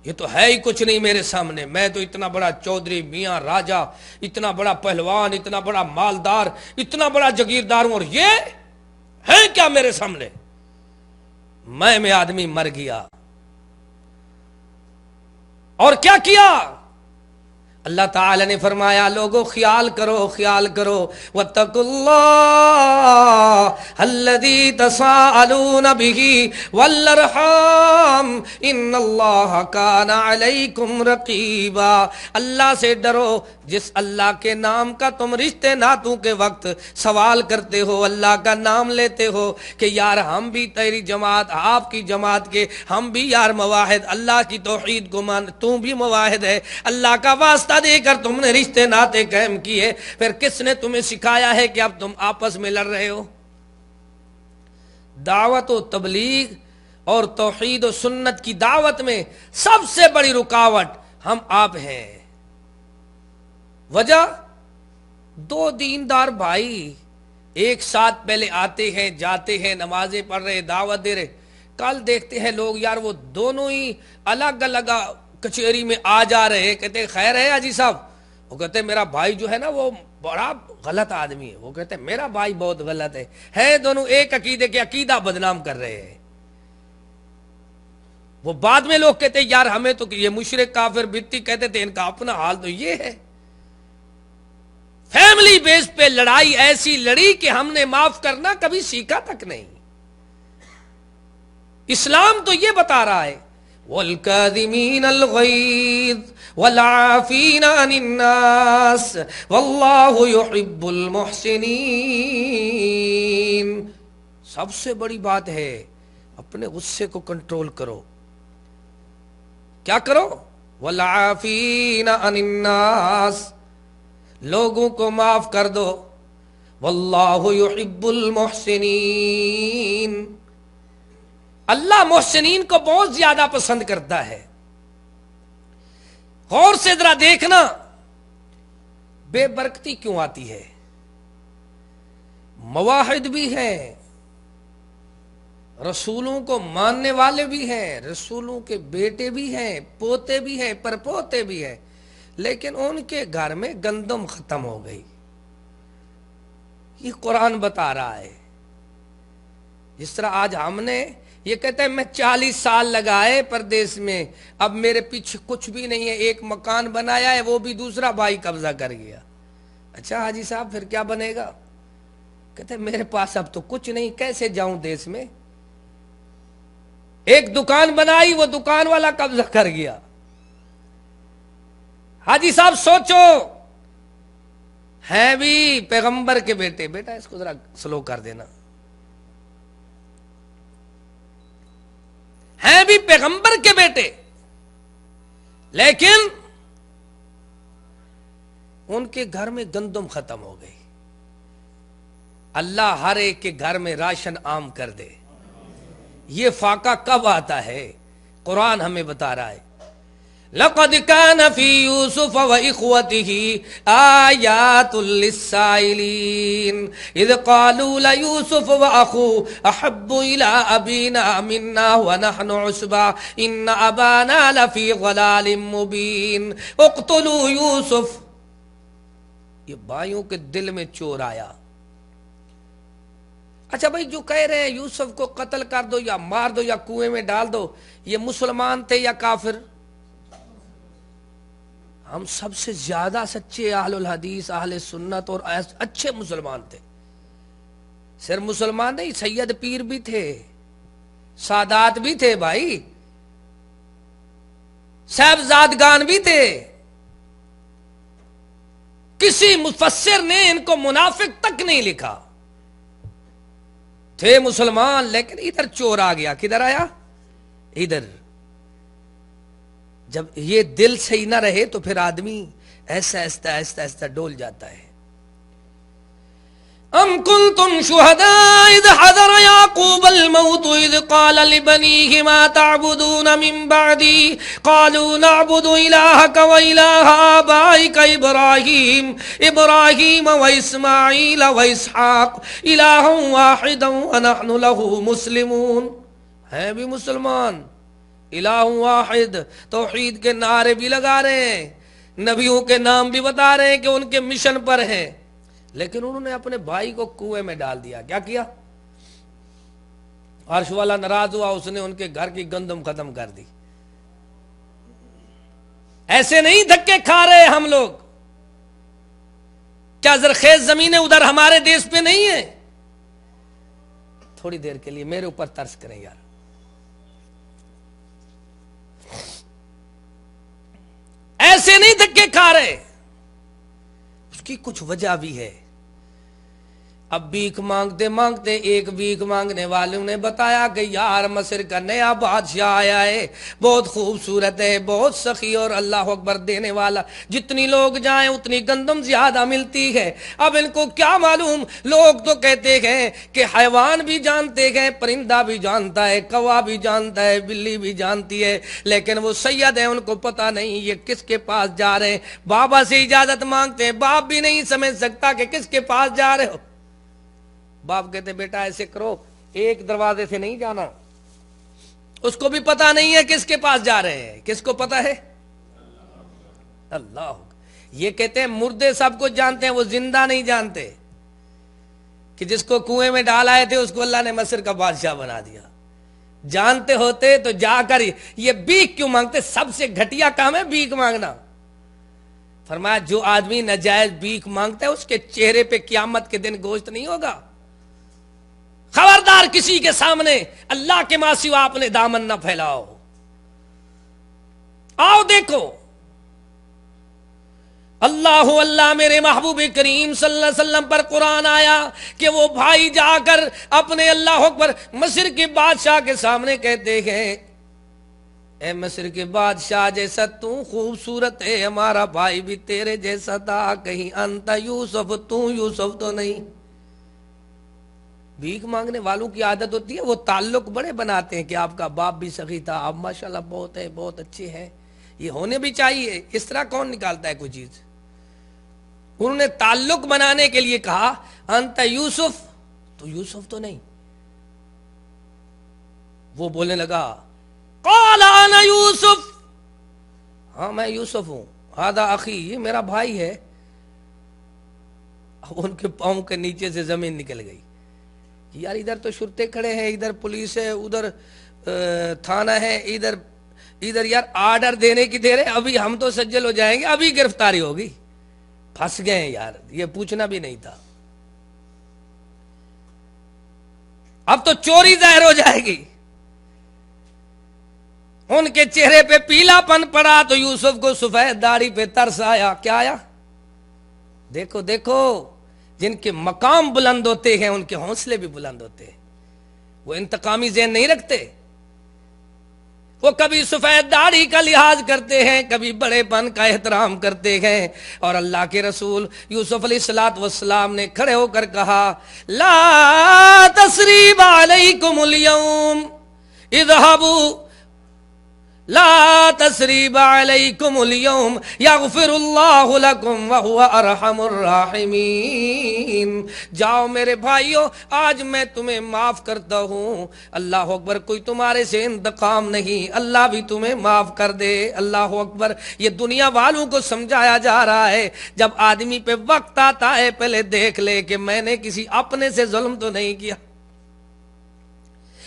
یہ تو ہے ہی کچھ نہیں میرے سامنے، میں تو اتنا بڑا چودھری میاں راجہ، اتنا بڑا پہلوان، اتنا بڑا مالدار، اتنا بڑا جگیردار ہوں، اور یہ ہے کیا میرے سامنے؟ میں آدمی مر گیا۔ اور کیا کیا؟ اللہ تعالی نے فرمایا لوگوں خیال کرو واتقوا اللہ الذی تساءلون بہ والارحام ان اللہ کان علیکم رقیبا، اللہ سے ڈرو جس اللہ کے نام کا تم رشتے ناتوں کے وقت سوال کرتے ہو، اللہ کا نام لیتے ہو کہ یار ہم بھی تیری جماعت، آپ کی جماعت کے ہم بھی یار مواحد، اللہ کی توحید کو مان، تم بھی مواحد ہے، اللہ کا واسطہ دے کر تم نے رشتے ناتے قائم کیے، پھر کس نے تمہیں سکھایا ہے کہ اب تم آپس میں لڑ رہے ہو؟ دعوت و تبلیغ اور توحید و سنت کی دعوت میں سب سے بڑی رکاوٹ ہم آپ ہیں۔ وجہ، دو دیندار بھائی ایک ساتھ پہلے آتے ہیں، جاتے ہیں، نمازیں پڑھ رہے، دعوت دے رہے، کل دیکھتے ہیں لوگ یار وہ دونوں ہی الگ الگ کچہری میں آ جا رہے، کہتے ہیں خیر ہے حاجی صاحب، وہ کہتے ہیں میرا بھائی جو ہے نا وہ بڑا غلط آدمی ہے، وہ کہتے ہیں میرا بھائی بہت غلط ہے دونوں ایک عقیدے کے عقیدہ بدنام کر رہے ہیں۔ وہ بعد میں لوگ کہتے ہیں یار ہمیں تو یہ مشرک کافر بدتی کہتے تھے، ان کا اپنا حال تو یہ ہے۔ فیملی بیس پہ لڑائی ایسی لڑی کہ ہم نے معاف کرنا کبھی سیکھا تک نہیں۔ اسلام تو یہ بتا رہا ہے وَالْكَاظِمِينَ الْغَيْظَ وَالْعَافِينَ عَنِ النَّاسِ وَاللَّهُ يُحِبُّ الْمُحْسِنِينَ۔ سب سے بڑی بات ہے اپنے غصے کو کنٹرول کرو۔ کیا کرو؟ وَالْعَافِينَ عَنِ النَّاسِ، لوگوں کو معاف کر دو، وَاللَّهُ يُحِبُّ الْمُحْسِنِينَ، اللہ محسنین کو بہت زیادہ پسند کرتا ہے۔ غور سے ذرا دیکھنا بے برکتی کیوں آتی ہے؟ مواحد بھی ہیں، رسولوں کو ماننے والے بھی ہیں، رسولوں کے بیٹے بھی ہیں، پوتے بھی ہیں، پرپوتے بھی ہیں، لیکن ان کے گھر میں گندم ختم ہو گئی۔ یہ قرآن بتا رہا ہے۔ جس طرح آج ہم نے یہ کہتا ہے میں 40 سال لگائے پردیس میں، اب میرے پیچھے کچھ بھی نہیں ہے، ایک مکان بنایا ہے وہ بھی دوسرا بھائی قبضہ کر گیا۔ اچھا حاجی صاحب پھر کیا بنے گا؟ کہتے ہیں میرے پاس اب تو کچھ نہیں، کیسے جاؤں دیس میں؟ ایک دکان بنائی، وہ دکان والا قبضہ کر گیا۔ حاجی صاحب سوچو، ہیں بھی پیغمبر کے بیٹے، بیٹا اس کو ذرا سلو کر دینا، ہیں بھی پیغمبر کے بیٹے، لیکن ان کے گھر میں گندم ختم ہو گئی۔ اللہ ہر ایک کے گھر میں راشن عام کر دے۔ یہ فاقہ کب آتا ہے؟ قرآن ہمیں بتا رہا ہے لَقَدْ كَانَ فِي يُوسُفَ وَإِخْوَتِهِ آيَاتٌ لِلسَّائِلِينَ إِذْ قَالُوا لَيُوسُفُ وَأَخُوهُ أَحَبُّ إِلَىٰ أَبِينَا مِنَّا وَنَحْنُ عُصْبَةٌ إِنَّ أَبَانَا لَفِي ضَلَالٍ مُّبِينٍ اقْتُلُوا يُوسُف۔ یہ بھائیوں کے دل میں چور آیا۔ اچھا بھائی جو کہہ رہے ہیں یوسف کو قتل کر دو یا مار دو یا کنویں میں ڈال دو، یہ مسلمان تھے یا کافر؟ ہم سب سے زیادہ سچے اہل الحدیث، اہل سنت اور اچھے مسلمان تھے۔ صرف مسلمان نہیں، سید پیر بھی تھے، سادات بھی تھے بھائی، صاحبزادگان بھی تھے۔ کسی مفسر نے ان کو منافق تک نہیں لکھا، تھے مسلمان، لیکن ادھر چور آ گیا۔ کدھر آیا؟ ادھر۔ جب یہ دل صحیح نہ رہے تو پھر آدمی ایسا ایسا ایسا ایسا ڈول جاتا ہے۔ ام کنتم شہداء اذ حضر یعقوب الموت اذ قال لبنیہ ما تعبدون من بعدی قالوا نعبد الہک و الہ آبائک ابراہیم و اسماعیل و اسحاق الہ واحدا ونحن له مسلمون۔ ہیں بھی مسلمان، الہ واحد، توحید کے نعرے بھی لگا رہے ہیں، نبیوں کے نام بھی بتا رہے ہیں کہ ان کے مشن پر ہیں، لیکن انہوں نے اپنے بھائی کو کنویں میں ڈال دیا۔ کیا کیا؟ عرش والا ناراض ہوا، اس نے ان کے گھر کی گندم ختم کر دی۔ ایسے نہیں دھکے کھا رہے ہم لوگ. کیا زرخیز زمینیں ادھر ہمارے دیش پہ نہیں ہیں؟ تھوڑی دیر کے لیے میرے اوپر ترس کریں یار. ایسے نہیں دھکے کھا رہے. اس کی کچھ وجہ بھی ہے. اب بھیک مانگتے مانگتے ایک بھیک مانگنے والوں نے بتایا کہ یار مصر کا نیا بادشاہ آیا ہے، بہت خوبصورت ہے، بہت سخی اور اللہ اکبر دینے والا، جتنی لوگ جائیں اتنی گندم زیادہ ملتی ہے. اب ان کو کیا معلوم، لوگ تو کہتے ہیں کہ حیوان بھی جانتے ہیں، پرندہ بھی جانتا ہے، کوا بھی جانتا ہے، بلی بھی جانتی ہے، لیکن وہ سید ہیں، ان کو پتہ نہیں یہ کس کے پاس جا رہے ہیں. بابا سے اجازت مانگتے ہیں، باپ بھی نہیں سمجھ سکتا کہ کس کے پاس جا رہے ہو. باپ کہتے بیٹا ایسے کرو، ایک دروازے سے نہیں جانا. اس کو بھی پتا نہیں ہے کس کے پاس جا رہے ہیں. کس کو پتا ہے؟ اللہ. یہ کہتے ہیں مردے سب کچھ جانتے ہیں، وہ زندہ نہیں جانتے کہ جس کو کنویں میں ڈال آئے تھے اس کو اللہ نے مصر کا بادشاہ بنا دیا. جانتے ہوتے تو جا کر یہ بھیک کیوں مانگتے؟ سب سے گھٹیا کام ہے بھیک مانگنا. فرمایا جو آدمی ناجائز بھیک مانگتا ہے اس کے چہرے پہ قیامت کے دن گوشت نہیں ہوگا. خبردار کسی کے سامنے اللہ کے ماں سوا اپنے دامن نہ پھیلاؤ. آؤ دیکھو اللہ میرے محبوب کریم صلی اللہ علیہ وسلم پر قرآن آیا کہ وہ بھائی جا کر اپنے اللہ اکبر مصر کے بادشاہ کے سامنے کہتے ہیں اے مصر کے بادشاہ جیسا تو خوبصورت ہے ہمارا بھائی بھی تیرے جیسا تھا، کہیں انت یوسف، تو یوسف تو نہیں. بھیک مانگنے والوں کی عادت ہوتی ہے وہ تعلق بڑے بناتے ہیں کہ آپ کا باپ بھی سخی تھا، آپ ماشاءاللہ بہت ہے، بہت اچھے ہیں، یہ ہونے بھی چاہیے. اس طرح کون نکالتا ہے کوئی چیز؟ انہوں نے تعلق بنانے کے لیے کہا انت یوسف، تو یوسف تو نہیں. وہ بولنے لگا قال انا یوسف، ہاں میں یوسف ہوں، ھذا اخی، یہ میرا بھائی ہے. ان کے پاؤں کے نیچے سے زمین نکل گئی. یار ادھر تو شرطے کھڑے ہیں، ادھر پولیس ہے، ادھر تھانہ ہے، ادھر یار آرڈر دینے کی دیر ہے، ابھی ہم تو سجل ہو جائیں گے، ابھی گرفتاری ہوگی. پھنس گئے ہیں یار، یہ پوچھنا بھی نہیں تھا. اب تو چوری ظاہر ہو جائے گی. ان کے چہرے پہ پیلا پن پڑا تو یوسف کو سفید داڑھی پہ ترس آیا. کیا آیا؟ دیکھو دیکھو، جن کے مقام بلند ہوتے ہیں ان کے حوصلے بھی بلند ہوتے ہیں. وہ انتقامی ذہن نہیں رکھتے. وہ کبھی سفید داڑھی کا لحاظ کرتے ہیں، کبھی بڑے پن کا احترام کرتے ہیں. اور اللہ کے رسول یوسف علیہ السلام نے کھڑے ہو کر کہا لا تثریب علیکم اليوم اذهبوا، لا تثریب علیکم اليوم یغفر اللہ لکم وہو ارحم الراحمین. جاؤ میرے بھائیو، آج میں تمہیں معاف کرتا ہوں. اللہ اکبر، کوئی تمہارے سے انتقام نہیں، اللہ بھی تمہیں معاف کر دے. اللہ اکبر. یہ دنیا والوں کو سمجھایا جا رہا ہے جب آدمی پہ وقت آتا ہے پہلے دیکھ لے کہ میں نے کسی اپنے سے ظلم تو نہیں کیا.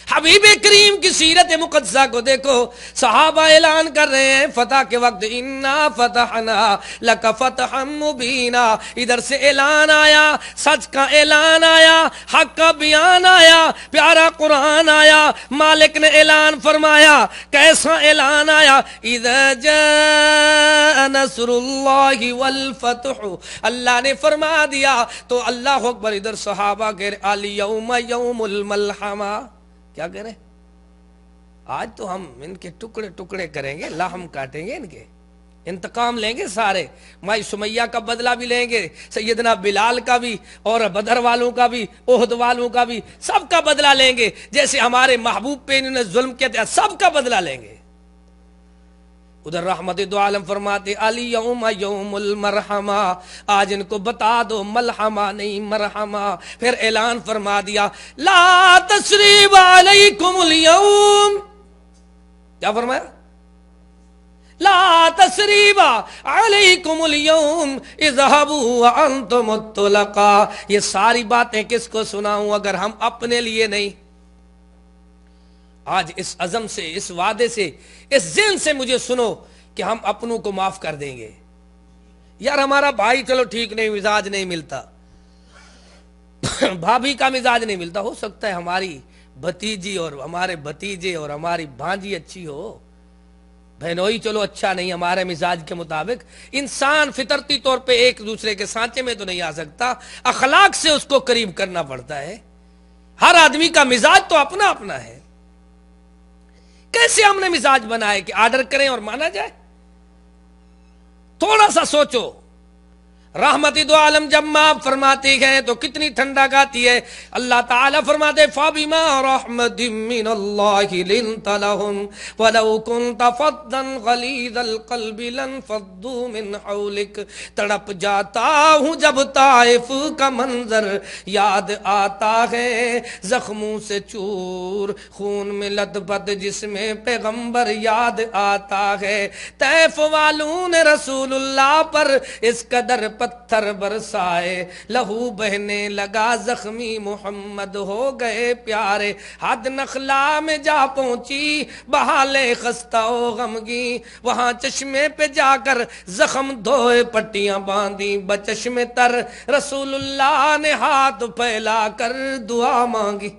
حبیب کریم کی سیرت مقدسہ کو دیکھو، صحابہ اعلان کر رہے ہیں فتح کے وقت انا فتحنا لک فتحا مبینا. ادھر سے اعلان آیا، سچ کا اعلان آیا، حق کا بیان آیا، پیارا قرآن آیا. مالک نے اعلان فرمایا. کیسا اعلان آیا؟ اذا جاء نصر اللہ والفتح، اللہ نے فرما دیا تو اللہ اکبر. ادھر صحابہ کہہ رہے الیوم یوم الملحمہ. کیا کہہ رہے؟ آج تو ہم ان کے ٹکڑے ٹکڑے کریں گے، لحم کاٹیں گے، ان کے انتقام لیں گے سارے. مائی سمیہ کا بدلہ بھی لیں گے، سیدنا بلال کا بھی، اور بدر والوں کا بھی، احد والوں کا بھی، سب کا بدلہ لیں گے. جیسے ہمارے محبوب پہ انہوں نے ظلم کیا تھا، سب کا بدلہ لیں گے. ادھر رحمت دو عالم فرماتے الیوم یوم المرحمہ، آج ان کو بتا دو ملحمہ نہیں مرحمہ. پھر اعلان فرما دیا لا تثریب علیکم اليوم. کیا فرمایا؟ لا تثریب علیکم اليوم اذهبوا وانتم الطلقاء. یہ ساری باتیں کس کو سناؤں اگر ہم اپنے لیے نہیں؟ آج اس عزم سے، اس وعدے سے، اس ذہن سے مجھے سنو کہ ہم اپنوں کو معاف کر دیں گے. یار ہمارا بھائی چلو ٹھیک نہیں، مزاج نہیں ملتا، بھابھی کا مزاج نہیں ملتا، ہو سکتا ہے ہماری بھتیجی اور ہمارے بھتیجے اور ہماری بھانجی اچھی ہو، بہنوئی چلو اچھا نہیں ہمارے مزاج کے مطابق. انسان فطرتی طور پہ ایک دوسرے کے سانچے میں تو نہیں آ سکتا، اخلاق سے اس کو قریب کرنا پڑتا ہے. ہر آدمی کا مزاج تو اپنا اپنا ہے. کیسے ہم نے مزاج بنائے کہ آرڈر کریں اور مانا جائے؟ تھوڑا سا سوچو. رحمتی دو عالم جب معاف فرماتی ہے تو کتنی ٹھنڈا گاتی ہے. اللہ تعالیٰ فرماتے فَبِمَا رَحْمَةٍ مِّنَ اللَّهِ لِنْتَ لَهُمْ وَلَوْ كُنْتَ فَظًّا غَلِيظَ الْقَلْبِ لَانفَضُّوا مِنْ حَوْلِكَ. تڑپ جاتا ہوں جب طائف کا منظر یاد آتا ہے، زخموں سے چور خون میں لدبد جس میں پیغمبر یاد آتا ہے. طیف والوں نے رسول اللہ پر اس قدر پتھر برسائے، لہو بہنے لگا زخمی محمد ہو گئے پیارے. حد نخلا میں جا پہنچی بحالے خستہ و غمگی، وہاں چشمے پہ جا کر زخم دھوئے پٹیاں باندھی بچشم تر. رسول اللہ نے ہاتھ پھیلا کر دعا مانگی،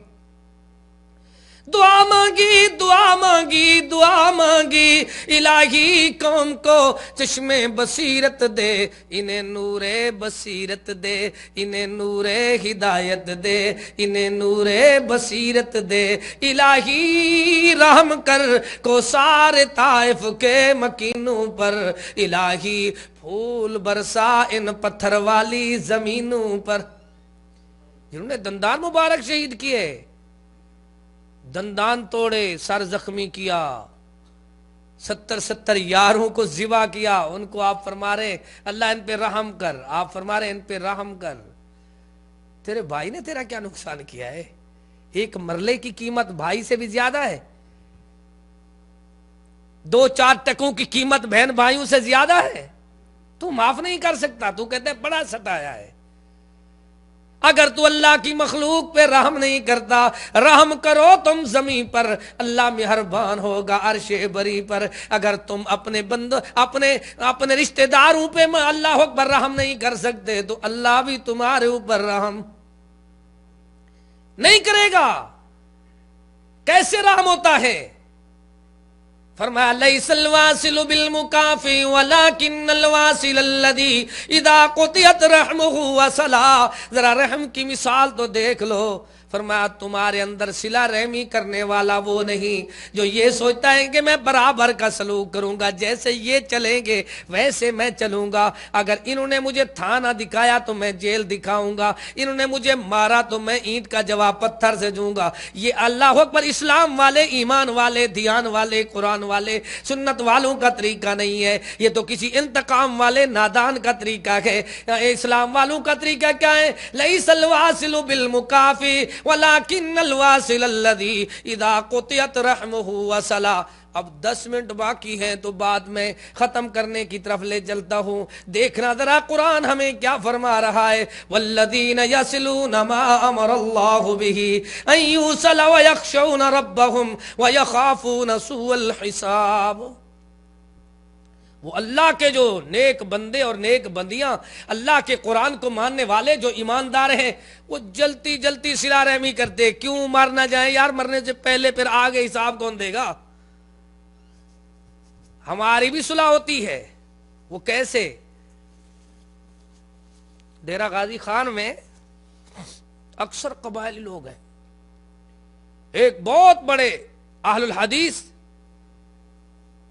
دعا مانگی، دعا مانگی، دعا مانگی. الہی قوم کو چشم بصیرت دے، انہیں نور بصیرت دے، انہیں نور ہدایت دے، انہیں نور بصیرت دے. الہی رحم کر کو سارے طائف کے مکینوں پر، الہی پھول برسا ان پتھر والی زمینوں پر. جنہوں نے دندان مبارک شہید کیے، دندان توڑے، سر زخمی کیا، 70 یاروں کو ذبح کیا، ان کو آپ فرما رہے اللہ ان پہ رحم کر، آپ فرما رہے ان پہ رحم کر. تیرے بھائی نے تیرا کیا نقصان کیا ہے؟ ایک مرلے کی قیمت بھائی سے بھی زیادہ ہے، 2-4 ٹکوں کی قیمت بہن بھائیوں سے زیادہ ہے. تو معاف نہیں کر سکتا، تو کہتے ہیں بڑا ستایا ہے. اگر تو اللہ کی مخلوق پہ رحم نہیں کرتا، رحم کرو تم زمین پر، اللہ مہربان ہوگا عرش بری پر. اگر تم اپنے اپنے رشتہ داروں پہ اللہ اکبر رحم نہیں کر سکتے تو اللہ بھی تمہارے اوپر رحم نہیں کرے گا. کیسے رحم ہوتا ہے؟ فرمایا لیس الواصل بالمکافی ولکن الواصل الذی اذا قطعت رحمہ وصلا. ذرا رحم کی مثال تو دیکھ لو. فرمایا تمہارے اندر صلہ رحمی کرنے والا وہ نہیں جو یہ سوچتا ہے کہ میں برابر کا سلوک کروں گا، جیسے یہ چلیں گے ویسے میں چلوں گا. اگر انہوں نے مجھے تھانہ دکھایا تو میں جیل دکھاؤں گا، انہوں نے مجھے مارا تو میں اینٹ کا جواب پتھر سے دوں گا. یہ اللہ اکبر اسلام والے، ایمان والے، دھیان والے، قرآن والے، سنت والوں کا طریقہ نہیں ہے. یہ تو کسی انتقام والے نادان کا طریقہ ہے. اسلام والوں کا طریقہ کیا ہے؟ لیس الواصل بالمکافی ولیکن الواصل الذی اذا قطعت رحمہ وصلا. اب 10 منٹ باقی ہیں تو بعد میں ختم کرنے کی طرف لے چلتا ہوں. دیکھنا ذرا قرآن ہمیں کیا فرما رہا ہے. والذین یصلون ما امر اللہ بہ ان یوصل ویخشون ربہم ویخافون سوء الحساب. وہ اللہ کے جو نیک بندے اور نیک بندیاں، اللہ کے قرآن کو ماننے والے جو ایماندار ہیں، وہ جلتی جلتی صلہ رحمی کرتے. کیوں مارنا جائیں یار؟ مرنے سے پہلے پھر آگے حساب کون دے گا؟ ہماری بھی صلح ہوتی ہے. وہ کیسے؟ ڈیرہ غازی خان میں اکثر قبائلی لوگ ہیں. ایک بہت بڑے اہل الحدیث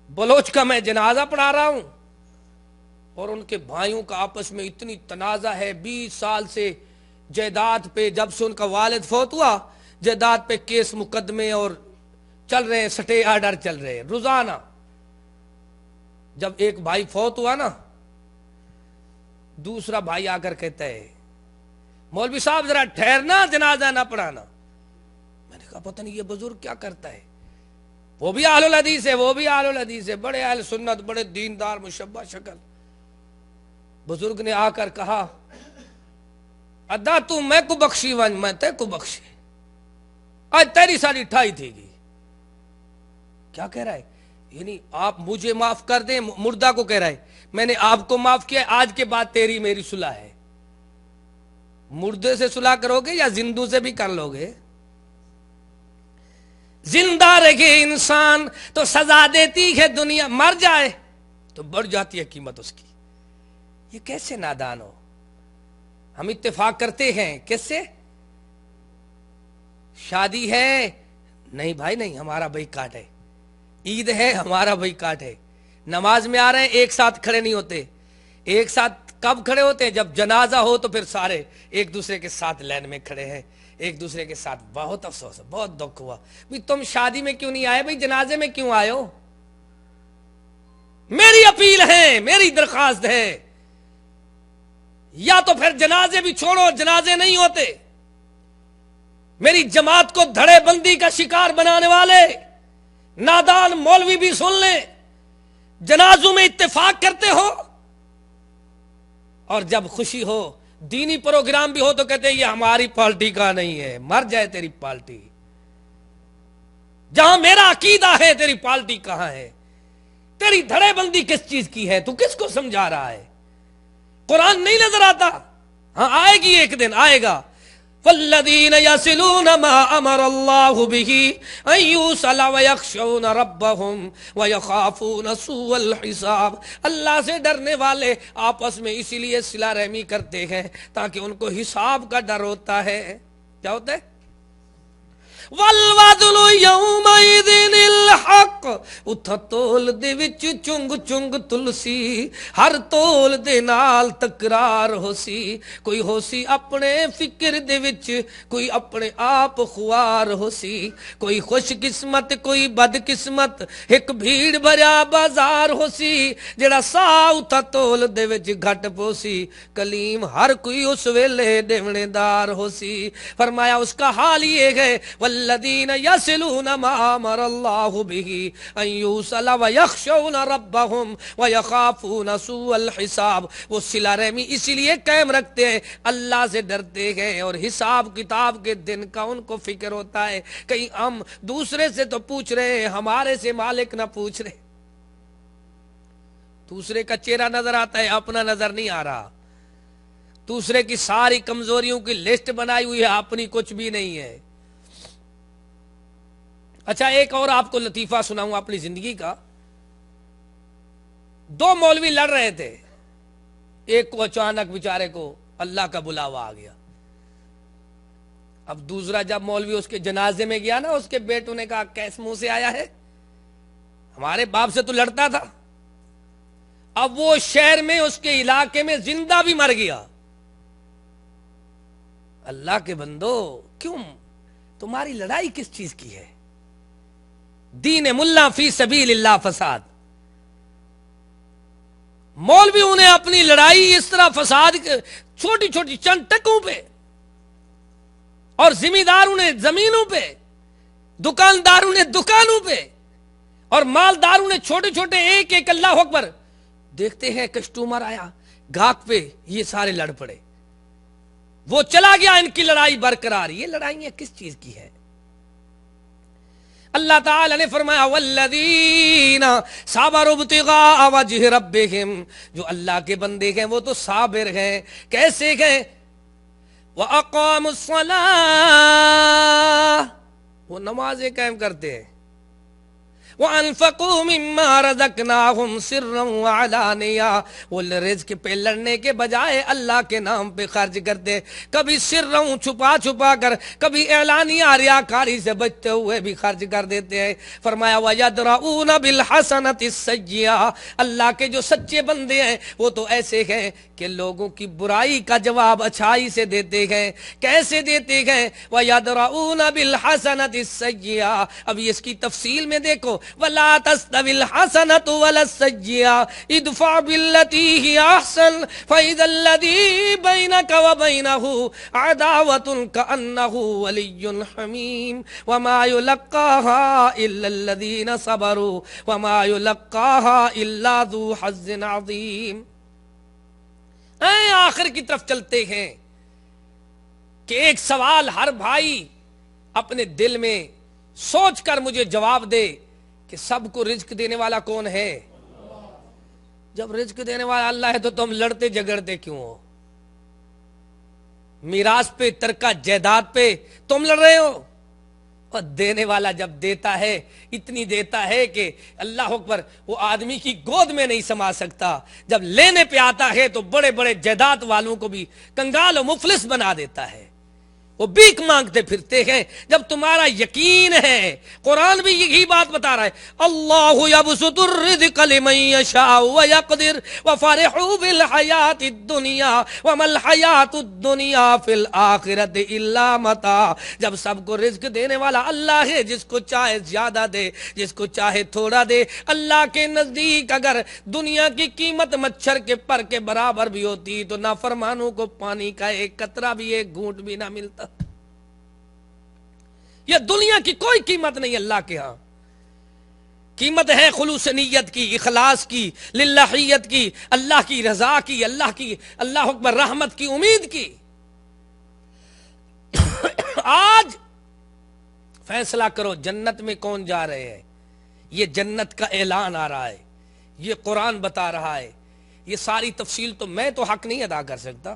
بلوچ کا میں جنازہ پڑھا رہا ہوں، اور ان کے بھائیوں کا آپس میں اتنی تنازع ہے. 20 سال سے جائیداد پہ، جب سے ان کا والد فوت ہوا، جائیداد پہ کیس مقدمے اور چل رہے ہیں، سٹے آرڈر چل رہے ہیں روزانہ. جب ایک بھائی فوت ہوا نا، دوسرا بھائی آ کر کہتا ہے مولوی صاحب ذرا ٹھہرنا، جنازہ نہ پڑھانا. میں نے کہا پتہ نہیں یہ بزرگ کیا کرتا ہے. وہ بھی اہل الحدیث ہے، وہ بھی اہل الحدیث ہے، بڑے اہل سنت، بڑے دیندار، مشبہ شکل. بزرگ نے آ کر کہا ادا تو میں کو بخشی ون، میں تے کو بخشی، آج تیری ساری ٹھائی تھی گی. کیا کہہ رہا ہے؟ یعنی آپ مجھے معاف کر دیں، مردہ کو کہہ رہا ہے میں نے آپ کو معاف کیا، آج کے بعد تیری میری صلح ہے۔ مردے سے صلح کرو گے یا زندوں سے بھی کر لو گے؟ زندہ رہے انسان تو سزا دیتی ہے دنیا، مر جائے تو بڑھ جاتی ہے قیمت اس کی۔ یہ کیسے نادان ہو؟ ہم اتفاق کرتے ہیں کس سے؟ شادی ہے، نہیں بھائی نہیں، ہمارا بھائی کاٹ ہے۔ عید ہے، ہمارا بھائی کاٹ ہے۔ نماز میں آ رہے ہیں، ایک ساتھ کھڑے نہیں ہوتے۔ ایک ساتھ کب کھڑے ہوتے ہیں؟ جب جنازہ ہو تو پھر سارے ایک دوسرے کے ساتھ لائن میں کھڑے ہیں، ایک دوسرے کے ساتھ۔ بہت افسوس ہے، بہت دکھ ہوا بھئی تم شادی میں کیوں نہیں آئے، بھئی جنازے میں کیوں آئے ہو؟ میری اپیل ہے، میری درخواست ہے، یا تو پھر جنازے بھی چھوڑو، جنازے نہیں ہوتے۔ میری جماعت کو دھڑے بندی کا شکار بنانے والے نادان مولوی بھی سن لیں، جنازوں میں اتفاق کرتے ہو، اور جب خوشی ہو دینی پروگرام بھی ہو تو کہتے ہیں یہ ہماری پارٹی کا نہیں ہے۔ مر جائے تیری پارٹی، جہاں میرا عقیدہ ہے تیری پارٹی کہاں ہے؟ تیری دھڑے بندی کس چیز کی ہے؟ تو کس کو سمجھا رہا ہے؟ قرآن نہیں نظر آتا؟ ہاں آئے گی، ایک دن آئے گا۔ والذین یصلون ما امر اللہ بہ ان یوصل ویخشون ربہم ویخافون سوء الحساب۔ اللہ سے ڈرنے والے آپس میں اسی لیے صلہ رحمی کرتے ہیں تاکہ ان کو حساب کا ڈر ہوتا ہے۔ کیا ہوتا ہے؟ والوزن یومئذ الحق، اتھا تول دے وچ چنگ چنگ تلسی، ہر تول دے نال تکرار ہو سی، کوئی ہو سی اپنے فکر دے وچ، کوئی اپنے آپ خوار ہو سی، کوئی خوش قسمت کوئی بد قسمت، ایک بھیڑ بھرا بازار ہو سی، جڑا سا اتھا تول دے وچ گھٹ پوسی، کلیم ہر کوئی اس ویلے دیونے دار ہو سی۔ فرمایا اس کا حال یہ ہے والذین یصلون ما امر اللہ بہ ان یوصل ویخشون ربہم ویخافون سوء الحساب۔ وہ صلہ رحمی اسی لیے قائم رکھتے ہیں، اللہ سے ڈرتے ہیں، اور حساب کتاب کے دن کا ان کو فکر ہوتا ہے۔ کہیں ہم دوسرے سے تو پوچھ رہے ہیں، ہمارے سے مالک نہ پوچھ رہے۔ دوسرے کا چہرہ نظر آتا ہے، اپنا نظر نہیں آ رہا۔ دوسرے کی ساری کمزوریوں کی لسٹ بنائی ہوئی ہے، اپنی کچھ بھی نہیں ہے۔ اچھا ایک اور آپ کو لطیفہ سناؤں اپنی زندگی کا۔ دو مولوی لڑ رہے تھے، ایک کو اچانک بیچارے کو اللہ کا بلاوا آ گیا۔ اب دوسرا جب مولوی اس کے جنازے میں گیا نا، اس کے بیٹوں نے کہا کیس منہ سے آیا ہے، ہمارے باپ سے تو لڑتا تھا۔ اب وہ شہر میں اس کے علاقے میں زندہ بھی مر گیا۔ اللہ کے بندو، کیوں تمہاری لڑائی کس چیز کی ہے؟ دین ملا فی سبیل اللہ فساد۔ مولویوں نے اپنی لڑائی اس طرح فساد چھوٹی چھوٹی چند ٹکوں پہ، اور زمینداروں نے زمینوں پہ، دکانداروں نے دکانوں پہ، اور مالداروں نے چھوٹے چھوٹے ایک ایک۔ اللہ اکبر، دیکھتے ہیں کسٹمر آیا گاہک پہ، یہ سارے لڑ پڑے، وہ چلا گیا، ان کی لڑائی برقرار۔ یہ لڑائیاں کس چیز کی ہے؟ اللہ تعالی نے فرمایا والذین صبروا ابتغاء وجہ ربہم، جو اللہ کے بندے ہیں وہ تو صابر ہیں۔ کیسے ہیں؟ وَأَقَامُوا الصَّلَاةَ، وہ نمازیں قائم کرتے ہیں۔ وَأَنفَقُوا مِمَّا رَزَقْنَاهُمْ سِرًّا وَعَلَانِيَةً، وہ رزق پہ لڑنے کے بجائے اللہ کے نام پہ خرچ کرتے، کبھی سرًّا چھپا چھپا کر، کبھی اعلانیہ ریاکاری سے بچتے ہوئے بھی خرچ کر دیتے ہیں۔ فرمایا وَيَدْرَؤُونَ بِالْحَسَنَةِ السَّيِّئَةَ، اللہ کے جو سچے بندے ہیں وہ تو ایسے ہیں کہ لوگوں کی برائی کا جواب اچھائی سے دیتے ہیں۔ کیسے دیتے ہیں؟ وَيَدْرَؤُونَ بِالْحَسَنَةِ السَّيِّئَةِ، اب اس کی تفصیل میں دیکھو، وَلَا تَسْتَوِي الْحَسَنَةُ وَلَا السَّيِّئَةُ ادْفَعْ بِالَّتِي هِيَ أَحْسَنُ فَإِذَا الَّذِي بَيْنَكَ وَبَيْنَهُ عَدَاوَةٌ كَأَنَّهُ وَلِيٌّ حَمِيمٌ وَمَا يُلَقَّاهَا إِلَّا الَّذِينَ صَبَرُوا وَمَا يُلَقَّاهَا إِلَّا ذُو حَظٍّ عَظِيمٍ۔ آخر کی طرف چلتے ہیں کہ ایک سوال ہر بھائی اپنے دل میں سوچ کر مجھے جواب دے کہ سب کو رزق دینے والا کون ہے؟ جب رزق دینے والا اللہ ہے تو تم لڑتے جھگڑتے کیوں ہو؟ میراث پہ، ترکہ جائیداد پہ تم لڑ رہے ہو؟ اور دینے والا جب دیتا ہے اتنی دیتا ہے کہ اللہ اکبر وہ آدمی کی گود میں نہیں سما سکتا، جب لینے پہ آتا ہے تو بڑے بڑے جائیداد والوں کو بھی کنگال و مفلس بنا دیتا ہے، وہ بھیک مانگتے پھرتے ہیں۔ جب تمہارا یقین ہے، قرآن بھی یہی بات بتا رہا ہے، اللہ یبسط الرزق لمن یشاء ویقدر وفرحوا بالحیاۃ الدنیا وما الحیاۃ الدنیا فی الآخرۃ الا متاع۔ جب سب کو رزق دینے والا اللہ ہے، جس کو چاہے زیادہ دے، جس کو چاہے تھوڑا دے۔ اللہ کے نزدیک اگر دنیا کی قیمت مچھر کے پر کے برابر بھی ہوتی تو نافرمانوں کو پانی کا ایک قطرہ بھی، ایک گھونٹ بھی نہ ملتا۔ یہ دنیا کی کوئی قیمت نہیں اللہ کے ہاں، قیمت ہے خلوص نیت کی، اخلاص کی، للہیت کی، اللہ کی رضا کی، اللہ اکبر رحمت کی امید کی۔ آج فیصلہ کرو جنت میں کون جا رہے ہیں؟ یہ جنت کا اعلان آ رہا ہے، یہ قرآن بتا رہا ہے۔ یہ ساری تفصیل تو میں تو حق نہیں ادا کر سکتا،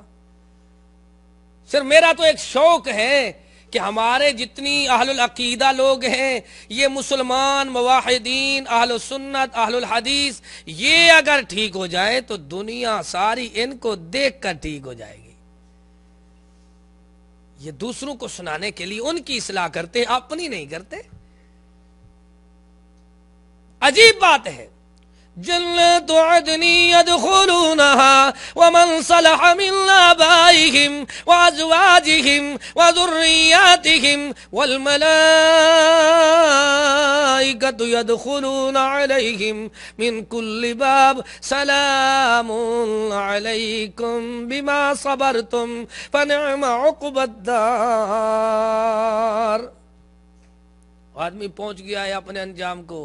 صرف میرا تو ایک شوق ہے کہ ہمارے جتنی اہل العقیدہ لوگ ہیں، یہ مسلمان موحدین اہل سنت اہل الحدیث، یہ اگر ٹھیک ہو جائے تو دنیا ساری ان کو دیکھ کر ٹھیک ہو جائے گی۔ یہ دوسروں کو سنانے کے لیے ان کی اصلاح کرتے ہیں، اپنی نہیں کرتے۔ عجیب بات ہے، جنت عدن يدخلونها ومن صلح من آبائهم وأزواجهم وذرياتهم والملائكة يدخلون عليهم من كل باب سلام عليكم بما صبرتم فنعم عقبى الدار۔ آدمی پہنچ گیا ہے اپنے انجام کو۔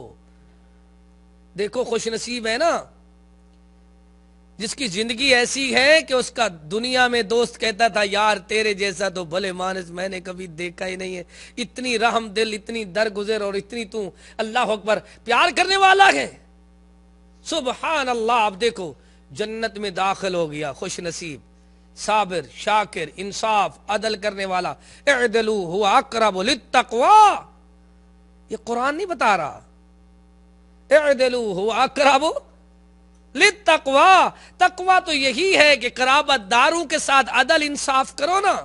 دیکھو خوش نصیب ہے نا جس کی زندگی ایسی ہے کہ اس کا دنیا میں دوست کہتا تھا یار تیرے جیسا تو بھلے مانس میں نے کبھی دیکھا ہی نہیں ہے، اتنی رحم دل، اتنی درگزر اور اتنی تو اللہ اکبر پیار کرنے والا ہے۔ سبحان اللہ۔ اب دیکھو جنت میں داخل ہو گیا، خوش نصیب، صابر، شاکر، انصاف، عدل کرنے والا۔ اعدلوا هو اقرب للتقوی، یہ قرآن نہیں بتا رہا، اعدلوا هو اقرب للتقوی۔ تقوی تو یہی ہے کہ قرابت داروں کے ساتھ عدل انصاف کرو نا۔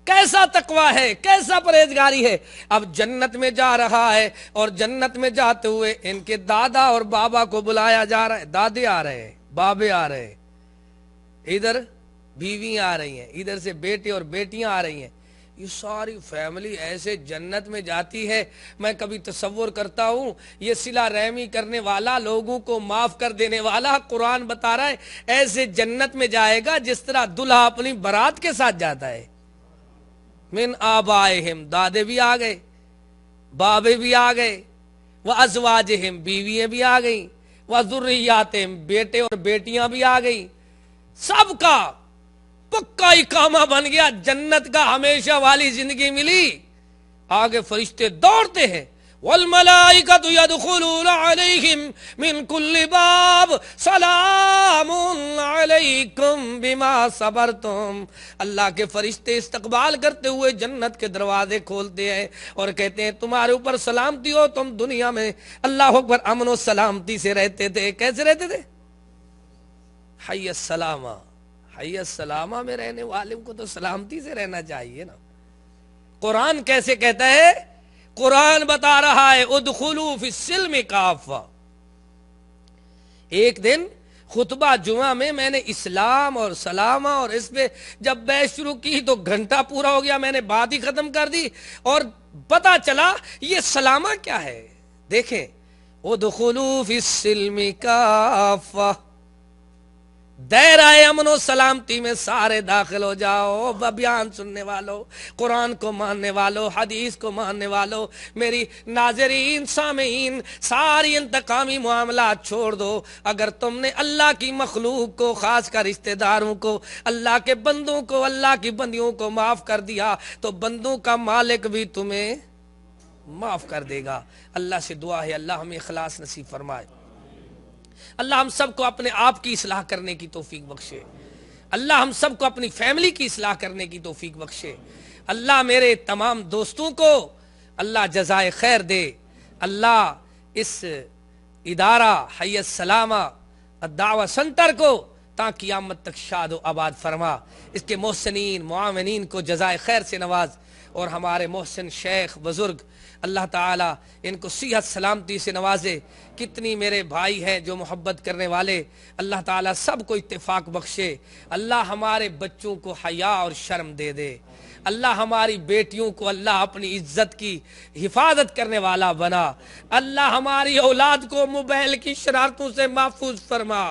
کیسا تقوی ہے، کیسا پرہیزگاری ہے۔ اب جنت میں جا رہا ہے اور جنت میں جاتے ہوئے ان کے دادا اور بابا کو بلایا جا رہا ہے۔ دادے آ رہے ہیں، بابے آ رہے ہیں، ادھر بیویاں آ رہی ہیں، ادھر سے بیٹے اور بیٹیاں آ رہی ہیں۔ یہ ساری فیملی ایسے جنت میں جاتی ہے، میں کبھی تصور کرتا ہوں یہ صلہ رحمی کرنے والا، لوگوں کو معاف کر دینے والا قرآن بتا رہا ہے ایسے جنت میں جائے گا جس طرح دلہا اپنی برات کے ساتھ جاتا ہے۔ من آبائہم، دادے بھی آ گئے، بابے بھی آ گئے، وازواجہم، بیویاں بھی آ گئیں، وذریاتہم، بیٹے اور بیٹیاں بھی آ گئیں۔ سب کا پکا اقامہ بن گیا، جنت کا ہمیشہ والی زندگی ملی۔ آگے فرشتے دوڑتے ہیں، والملائکۃ یدخلون علیہم من کل باب سلام علیکم بما صبرتم۔ اللہ کے فرشتے استقبال کرتے ہوئے جنت کے دروازے کھولتے ہیں اور کہتے ہیں تمہارے اوپر سلامتی ہو، تم دنیا میں اللہ اکبر امن و سلامتی سے رہتے تھے۔ کیسے رہتے تھے؟ حی السلامہ، حی السلامہ میں رہنے والے کو تو سلامتی سے رہنا چاہیے نا۔ قرآن کیسے کہتا ہے؟ قرآن بتا رہا ہے ادخلوا فی السلم کافہ۔ ایک دن خطبہ جمعہ میں نے اسلام اور سلامہ اور اس پہ جب بحث شروع کی تو گھنٹہ پورا ہو گیا، میں نے بات ہی ختم کر دی اور پتا چلا یہ سلامہ کیا ہے۔ دیکھیں ادخلوا فی السلم کافہ، دائرہ امن و سلامتی میں سارے داخل ہو جاؤ۔ بیان سننے والوں، قرآن کو ماننے والوں، حدیث کو ماننے والوں، میری ناظرین، سامعین، ساری انتقامی معاملات چھوڑ دو۔ اگر تم نے اللہ کی مخلوق کو، خاص کر رشتہ داروں کو، اللہ کے بندوں کو، اللہ کی بندیوں کو معاف کر دیا تو بندوں کا مالک بھی تمہیں معاف کر دے گا۔ اللہ سے دعا ہے اللہ ہمیں اخلاص نصیب فرمائے، اللہ ہم سب کو اپنے آپ کی اصلاح کرنے کی توفیق بخشے، اللہ ہم سب کو اپنی فیملی کی اصلاح کرنے کی توفیق بخشے، اللہ میرے تمام دوستوں کو اللہ جزائے خیر دے، اللہ اس ادارہ حی السلامہ الدعوہ سنٹر کو تا قیامت تک شاد و آباد فرما، اس کے محسنین معاونین کو جزائے خیر سے نواز، اور ہمارے محسن شیخ بزرگ اللہ تعالیٰ ان کو صحت سلامتی سے نوازے۔ کتنی میرے بھائی ہیں جو محبت کرنے والے، اللہ تعالیٰ سب کو اتفاق بخشے، اللہ ہمارے بچوں کو حیا اور شرم دے دے، اللہ ہماری بیٹیوں کو اللہ اپنی عزت کی حفاظت کرنے والا بنا، اللہ ہماری اولاد کو موبائل کی شرارتوں سے محفوظ فرما،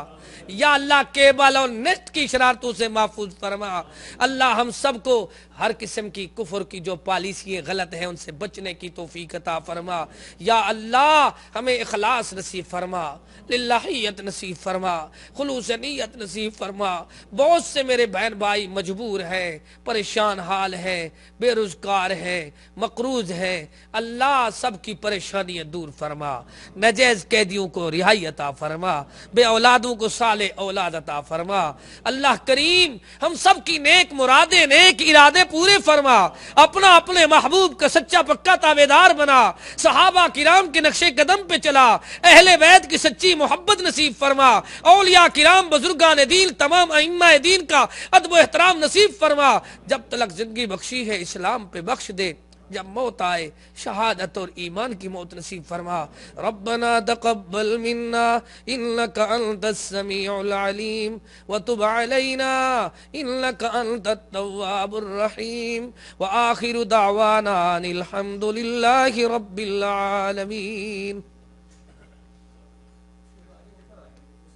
یا اللہ کیبل اور نیٹ کی شرارتوں سے محفوظ فرما، اللہ ہم سب کو ہر قسم کی کفر کی جو پالیسیاں غلط ہیں ان سے بچنے کی توفیق عطا فرما، یا اللہ ہمیں اخلاص نصیب فرما، للہیت نصیب فرما، خلوص نیت نصیب فرما۔ بہت سے میرے بہن بھائی مجبور ہیں، پریشان حال ہیں، بے روزگار ہیں، مقروض ہیں، اللہ سب کی پریشانیاں دور فرما، ناجائز قیدیوں کو رہائی عطا فرما، بے اولادوں کو صالح اولاد عطا فرما، اللہ کریم ہم سب کی نیک مرادیں نیک ارادے پورے فرما، اپنا اپنے محبوب کا سچا پکا تابعدار بنا، صحابہ کرام کے نقش قدم پہ چلا، اہل بیت کی سچی محبت نصیب فرما، اولیاء کرام بزرگان دین تمام ائمہ دین کا ادب و احترام نصیب فرما، جب تلک زندگی بخشی ہے اسلام پہ بخش دے، جب موت آئے شہادت اور ایمان کی موت نصیب فرما۔ ربنا تقبل منا انك انت السميع العليم وتب علينا انك انت التواب الرحيم واخر دعوانا ان الحمد لله رب العالمين۔